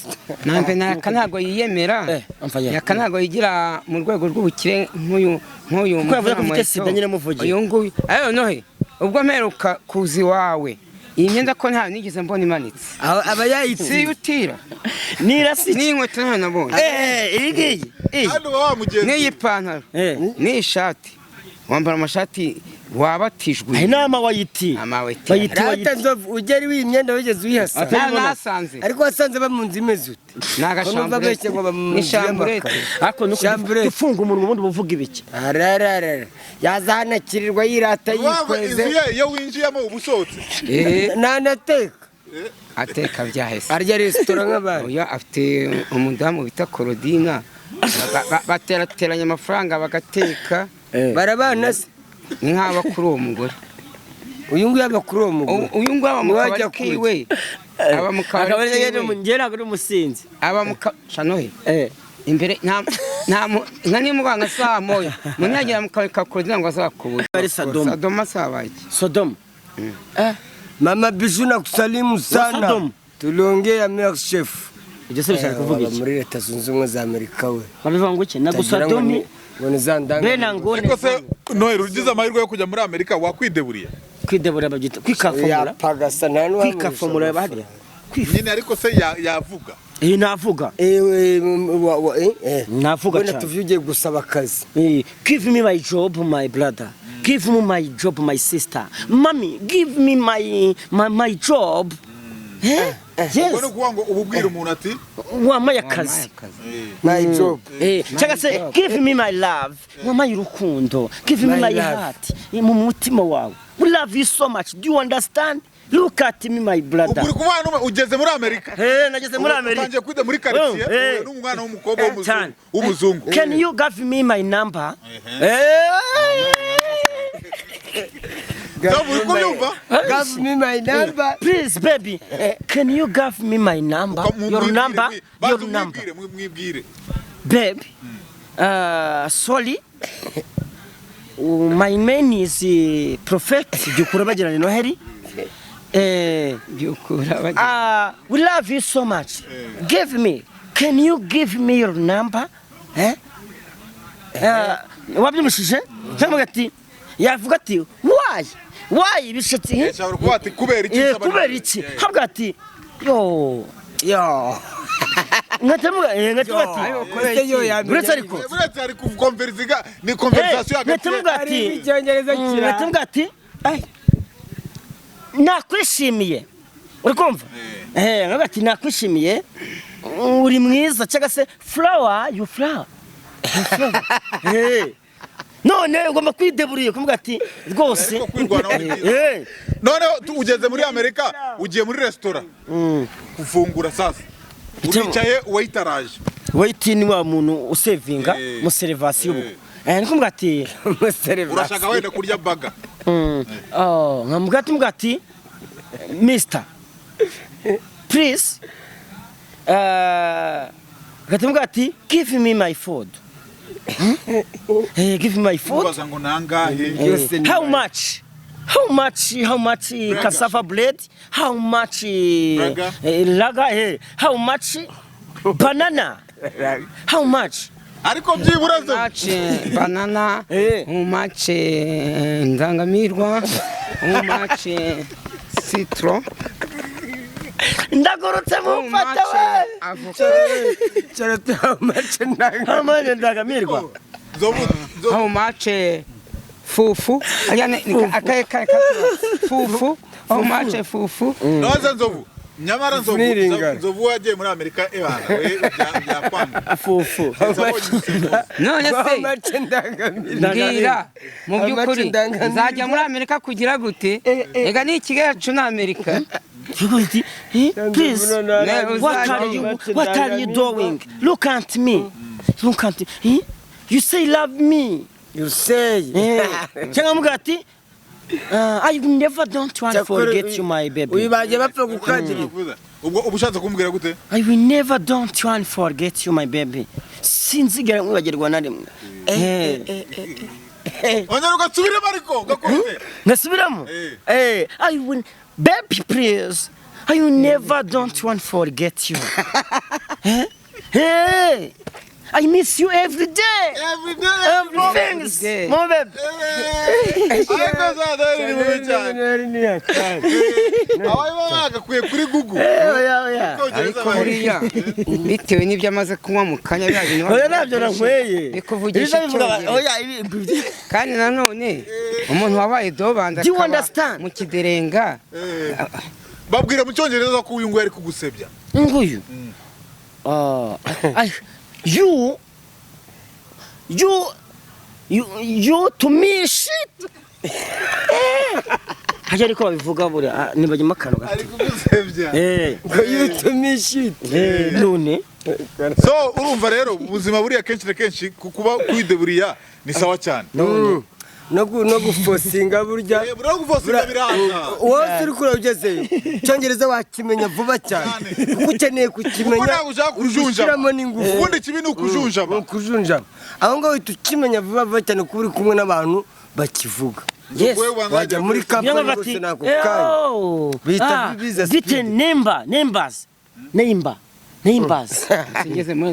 nambe nakago yiyemera yakanago yigira mu rwego rw'ubukire nk'uyu kuko yavuze ko ufite sida nyine muvugiye uyu nguyu ayo nohe ubwo mperuka kuzi wawe iyi myenda ko nta nigeze mbona imanitse aba yayitsi utira nirasi n'inkweto nta nabonye igiye hano wa mugenzi n'iyi pantaro n'iyi shati wambara amashati wabatijwe inama wayiti rata nzovu ugeri w'imyenda wigeze uyihasa nasanze ariko wasanze bamunzi imeze ute nagashamburete nishamburete ako nuko ufunga umuntu ubundi buvuga ibiki ararara yazanakirirwa yirata yikweze iyo winjiyemo ubusotse nanateka ateka byahese arya restaurant nk'abandi oya afite umudamu bita Korodina baterateranya amafaranga bagateka barabana se ni nk'aba kuri uwo mugore uyu nguyu aba kuri uwo mugore uyu nguyu aba mu kabari kiwe aba mu kabari kiwe ngera kuri umusinzi aba mu Shanohe imbere nta nimuganga saa moya munyagira mu kabari ka Korodina ngo azakubura ari Sodoma sabaye Sodoma mama Bijou nakusalimu sana tuliongea meilleur chef ibyo se bishaka kuvuga iki muri leta zunze ubumwe za Amerika we babivuga ngo iki nagusadomi bena ngone ariko se nohe rugize amahirwe yo kujya muri Amerika wakwideburiye kwidebura babyita kwikafomura pagasa nanu kwikafomura bahari nyine ariko se yavuga navuga navuga cyane tuvuge gusaba akazi give me my job my brother give me my job my sister mommy give me my job ubwo kuvuga ngo ububwira umuntu ati wamaye akazi my job cyangwa se give me my love wamaye urukundo give me my heart mu mutima wawe we love you so much do you understand look at me my brother. Uri kuvana ugeze muri Amerika. Nageze muri Amerika. Utangiye kwida muri quartier n'umwana w'umukobwa w'umuzungu. Can you give me my number? Give me my number. Please baby, can you give me my number? Your number? Your number. Babe, sorry. My name is Prophet Jukura Bagirana Noheri. We love you so much. Give me. Can you give me your number? Wabyumishije? Cyangwa ati yavuga ati why bishatse kubera iki habwa ati yo ngatamuga uretse ariko conversinga ni conversation hagati ngatamuga ati nakwishimiye urikumva ngati nakwishimiye uri mwiza cyangwa se flower you flower none ugomba kwideburiye kumvuga ati rwose none ugeze muri Amerika ugiye muri restaurant kufungura sasa uricaye waitaraje waitini wa muntu usevinga mu serivation nikumvuga ati urashaka wenda kurya burger nkamugati mugati Mr. Please gatumugati give me my food. Give me my food. How much cassava bread? How much laga? How much banana? How much? Ariko byiburazo banana, how much indangamirwa, how much citron. Ndagorotse mufata we charate how much indangamirwa. How much fufu? Akaye fufu. How much fufu? Noza nzovu. Nyamara nzovu wagiye muri Amerika byakwanga fufu. None se ndangamirwa mu byukuri nzajya muri Amerika kugira gute? Ega ni Kigali cyo na Amerika. Please, what are you doing? Look at me. You say love me. You say. I never don't want to forget you, my baby. I will never don't want to forget you, my baby. Sinzigera mwibagirwa na rimwe. Ngasubiramo. I will, baby, please. I will never don't want to forget you. Hey, I miss you every day. Everything. My baby. Ariko buriya bitewe n'ibyo amaze kunywa mu kanya nabyo nanyweye bikuvugisha kandi nanone umuntu wabaye dobanda mu kiderenga babwira mu cyongereza ko uyu nguyu ari kugusebya nguyu you to me shit. Haje ariko babivuga buri nibagima kano gato. Ari kugusebya. You to me shit. None. So urumva rero ubuzima buriya kenshi na kenshi kuba kwideburiya ni sawa cyane. No gufosinga burya. Bro gufosinga biraza. Wose uri kure ugezeyo. Cyongereza wakimenya vuba cyane. Kuko ukeneye kukimenya. Kuko ushaka kujunja. Ubundi kibi ni ukujunja. Ukujunja. Aho ngaho tukimenya vuba cyane kuba uri kumwe n'abantu bakivuga. Yes. Wajya muri kampani gusa nako kanya. Bita biza. Bite neighbors.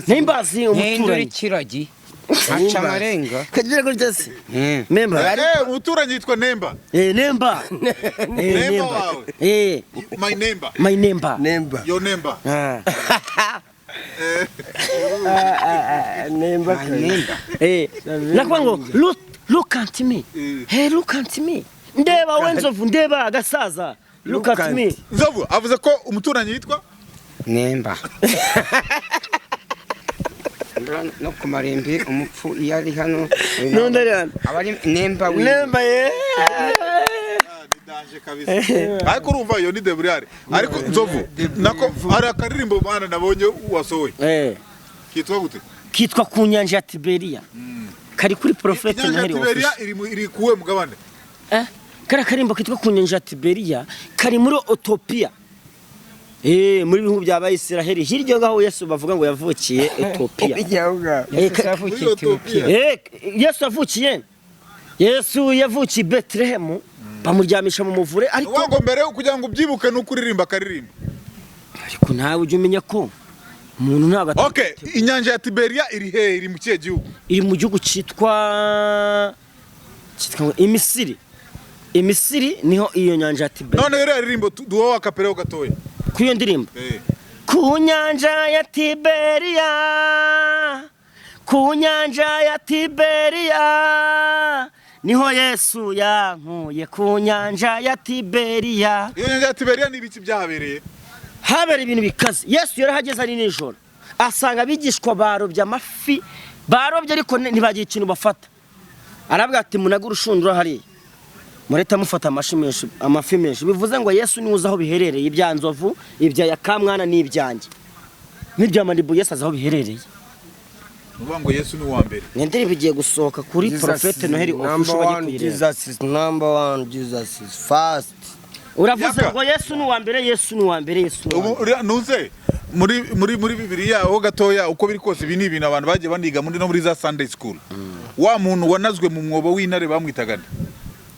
Neighbors umuturanyi kiragi. Acha marenga. Kagira ko cyase. Member. Umuturanyi yitwa Nemba. Nemba. Nemba wawe. My neighbor. My neighbor. Nemba. Your neighbor. Nemba. Nakwango look at me. Hey, look at me. Ndeba wenzovu ndeba gasaza. Look at me. Nzovu avuze ko umuturanyi yitwa Nemba. No kumarembe umupfu yari hano nondarana abari Nemba ye ariko urumva iyo ni deburiyari ariko nzovu nako hari akaririmbo bana nabonye wasohoye kitwa gute kitwa ku nyanja ya Tiberiya kari kuri Prophet Noheli Tiberiya iri kuwe mugabane kara karimbo kitwa ku nyanja ya Tiberiya kari muri Ethiopia muri bihugu bya Bayisiraheli hirya ngaho Yesu bavuga ngo yavukiye Ethiopia Yesu yavukiye Bethlehem bamuryamisha mu muvure ariko ngo mbere kugira ngo ubyibuke no kuririmba karirimba ariko nawe ujye umenya ko umuntu ntago Okay inyanja ya Tiberiya iri he iri mu kihe gihugu iri mu gihugu cyitwa Imisiri niho iyo nyanja ya Tiberiya none rero aririmbo duho akapera gatoya ku iyo ndirimbo ku nyanja ya Tiberiya ku nyanja ya Tiberiya niho Yesu yankuye ku nyanja ya Tiberiya iyo nyanja ya Tiberiya ni ibiki byahabereye habera ibintu bikaze Yesu yarahageze ari nijoro asanga abigishwa barobye amafi barobye ariko ntibagiye ikintu bafata arabwira ati munagura urushundura hariya mureta mufata amafi menshi bivuze ngo Yesu ni uzaho biherereye ibya nzovu ibya yakamwana n'ibyanjye n'ibya mandibu Yesu azaho biherereye uvuga ngo Yesu ni uwa mbere nendere bigiye gusohoka kuri Prophet Noheli Jesus is number one Jesus is first uravuze ngo Yesu ni uwa mbere Yesu ni uwa mbere Yesu nuze muri Bibiliya aho gatoya uko biri kose ibi ni ibintu abantu bagiye baniga muri za Sunday school wa muntu wanazwe mu mwobo w'intare bamwitaga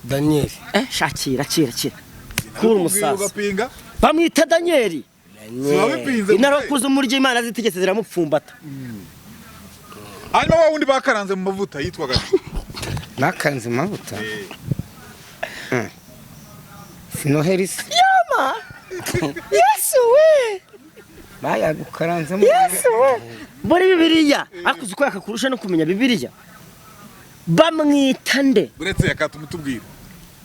Daniel shakira kuri umusaza bamwita Daniel inarokuza umuryo Imana zitegetse ziramupfumbata hanyuma wa wundi bakaranze mu mavuta yitwaga nakaranze mu mavuta Noheli yama Yesu we baya gukaranze mu Yesu we muri Bibiliya akuze ko yakakurusha no kumenya Bibiliya bamwita nde uretse yakatumutubwira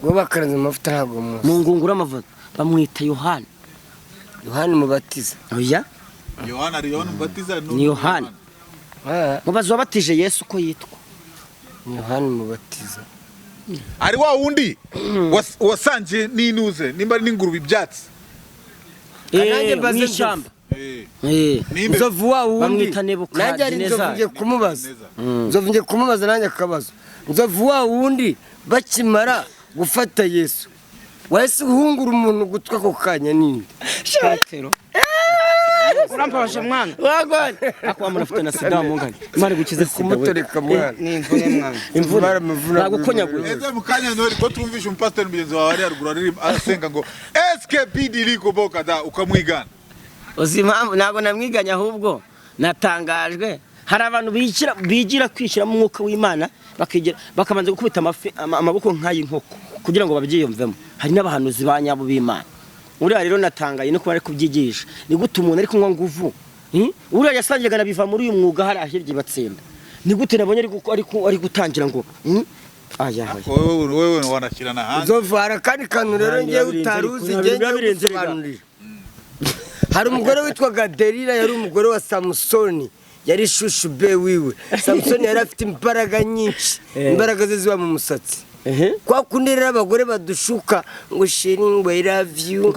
ngo bakaranze amavuta ntago mu ngungura amavuta bamwita Yohana Mubatiza oya Yohana Mubatiza ni Yohana mubazo wabatije Yesu ko yitwa Yohana Mubatiza ari wa wundi wasangiye n'inuze nimba n'ingurube ibyatsi nanjye mbaze n'ishyamba nzovu wa wundi bamwita Nebukadineza nanjye ari nzovu ngiye kumubaza nanjye akabazo nzovu wa wundi bakimara gufata Yesu wahise uhungura umuntu gutwa ko kanya ninde Petero urampabasha mwana wagone akwamura afite na sida munganye imana gukize sida kumutoreka mwana ni imvune mwana imvura nagukonyagura eze mukanya Noheli ko tumvisha umupasiteri mugenzi wawe ari haruguru aririmba asenga ngo SKPD liko boka da ukamwigana uzimamvu ntabwo namwiganya ahubwo natangajwe hari abantu bigira kwishira mu mwuka w'Imana bakabanza gukubita amaboko nk'ay'inkoko kugira ngo babyiyumvemo hari n'abahanuzi banyabo b'Imana uriya rero natangaye no kuba ari kubyigisha ni gute umuntu ari kunywa nguvu uriya yasangiye biva muri uyu mwuga hari ahirye batsinda ni gute nabonye ari gutangira ngo wewe wanakirana hanze uzovara kandi kantu rero ngiye utaruzi ngiye hari umugore witwaga Delila yari umugore wa Samusoni yari shushu be wiwe Samusoni yari afite imbaraga nyinshi imbaraga ze ziba mu musatsi kwa kundi rero abagore badushuka ngo shiringo I love you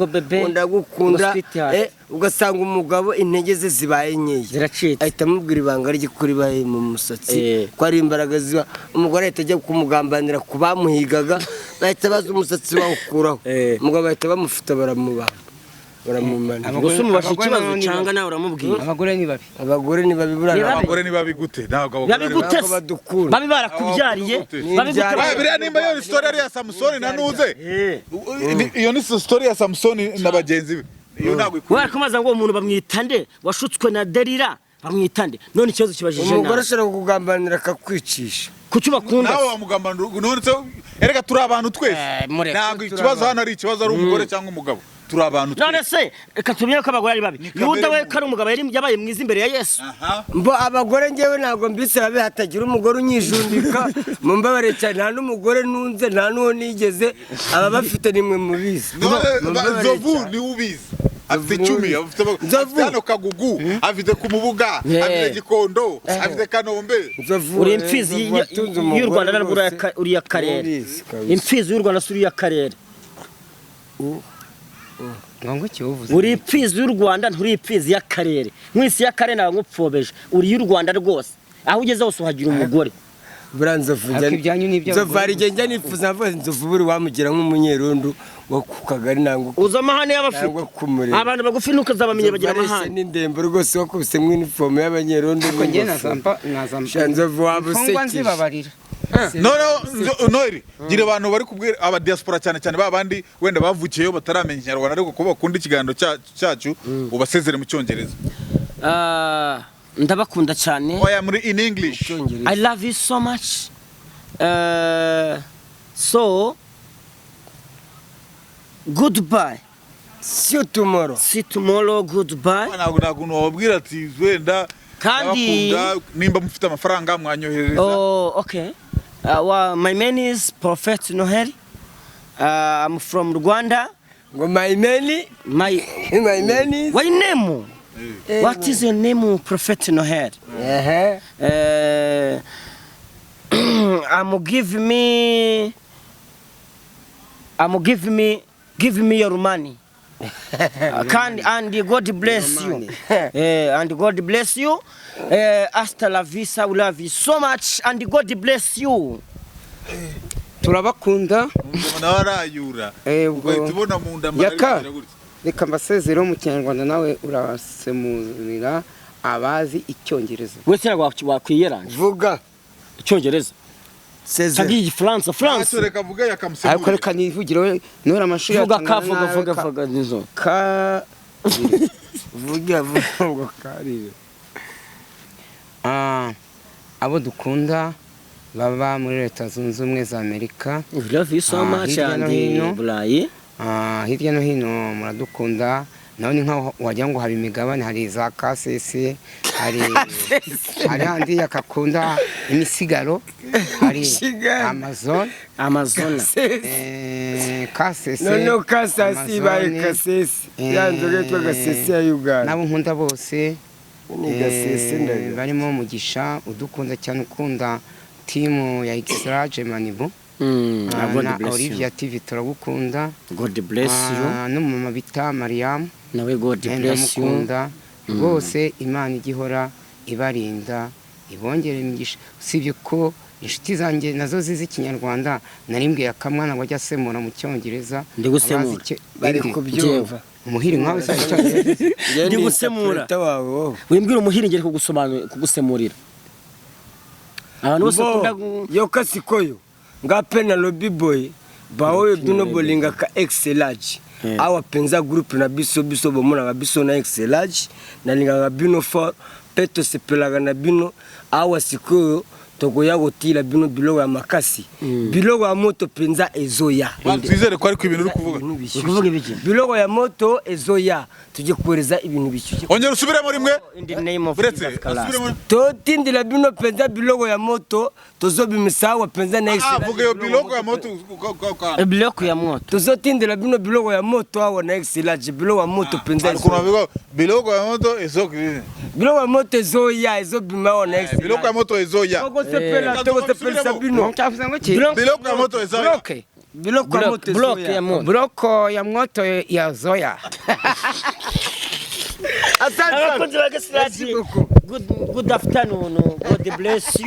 ndagukunda ugasanga umugabo intege ze zibaye nyeye ziracitse ahita amubwira ibanga ry'ikuri baye mu musatsi ko ari imbaraga ziba umugore ahita ajya kumugambanira kubamuhigaga bahita baza umusatsi bawukuraho umugabo bahita bamufita baramubamba gusa umubasha ikibazo cyanga nawe uramubwira abagore ni babi burana abagore ni babi gute ntabwo badukura babi barakubyariye biriya nimba yo story ari ya Samusoni na nuze iyo ni story ya Samusoni na bagenzi be iyo ntabwo ikwiye warakumaza ngo umuntu bamwita nde washutswe na Delila bamwita nde none ikibazo kibajije umugore ashobora kukugambanira akakwicisha kuki bakunda nawe wamugambanira none erega turi abantu twese ntabwo ikibazo hano ari ikibazo ari umugore cyangwa umugabo turi abantu none se reka tumenye ko abagore ari babi Yuda we kari umugabo yabaye mwiza imbere ya Yesu mbo abagore ngewe ntabwo mbise babe hatagira umugore unyijundika mu mbabare cyane nta n'umugore nunze nta n'uwo nigeze aba bafite nimwe mubizi Nzovu ni ubizi afite 10 afite hano Kagugu afite ku Mubuga afite Gikondo afite Kanombe uri imfizi y'u Rwanda n'uriya karere imfizi y'u Rwanda suri ya karere ngo ikivuze uri ipfizi y'u Rwanda nturi ipfizi y'akarere mwisi y'akarere nawe ngupfobeje uri y'u Rwanda rwose aho ugeze hose uhagira umugore Nzovu njya nifuza mvuze Nzovu buri wamugira nk'umunyerondo wo ku kagari nango uza amahane y'abafite abantu bagufi nuko zabamenye bagira amahane n'indembo rwose wakubise mu uniforme y'abanyerondo ko njye nazamba Nzovu wabusekeje Noiri gira abantu bari kubwira aba diaspora cyane cyane babandi wenda bavukiyeyo bataramenya Ikinyarwanda ariko kuba bakunda ikiganiro cyacu ubasezere mu Cyongereza. Ndabakunda cyane. Oya muri in English. I love you so much. So goodbye. See you tomorrow. See you tomorrow. Goodbye. Ntabwo wabwira ati wenda kandi nimba mufite amafaranga mwanyohereza. Oh, okay. My name is Prophet Noheli. I'm from Rwanda. My name is. What name? What is your name, Prophet Noheli? Give me your money. And God bless you. And God bless you. Hasta la vista, we love you so much. And God bless you. Turabakunda. Narayura. Tubona mu nda Yaka. Reka mbasezero mu Kinyarwanda nawe urasemurira abazi Icyongereza. Wese wakwiyeranje. Vuga Icyongereza. Tagi France. Reka vuga yakamusemurira. Ariko reka nivugire nora amashuri vuga nizo. Vuga ngo karibe. Abo dukunda baba muri Leta Zunze Ubumwe za Amerika. We love you so much and Burayi. Hirya no hino muradukunda naho ni nkaho wagira ngo hari imigabane hari za kasese hari handi yakakunda imisigaro hari Amazon kasese no kasasi baye kasese yanzoge twa gasese ya Uganda nabo nkunda bose ni gasese ndaga barimo Mugisha udukunda cyane ukunda timu ya Extra Manibu Olivia TV turagukunda. God bless you. No mama bita Mariam nawe God bless you. Rwose Imana igihora ibarinda ibongere imigisha usibye ko inshuti zanjye nazo zizi Ikinyarwanda narimbwiye akamwana ngo ajya semura mu Cyongereza ndi gusemura bari kubyumva umuhiri nkawe se Cyongereza ndi gusemura wimbwira umuhiri ngere kugusemurira abantu bose kunda yo kasikoyo nga pena lobby boy bawo duno bolinga ka excellage awa penza group na biso bomona ba biso na excellage na linga ga bino for peto sepelaga na bino awa sikoyo togoya gotila bino bilogo ya makasi bilogo ya moto penza ezoya twizere ko ari ku ibintu uri kuvuga ibiki bilogo ya moto ezoya tujye kubereza ibintu bishyushye ongera usubire muri mwe in the name of Jesus to tindira bino penza bilogo ya moto tozobimisawa penza na excellence vuga yo bilogo ya moto bilogo ya moto tozotindira bino bilogo ya moto awo na excellence bilogo ya moto penza bilogo ya moto ezoya bilogo ya moto ezoya ezobimawa na excellence bilogo ya moto ezoya sepela Sabino biloko ya moto ezoya bloko ya moto ya zoya asante good afternoon God bless you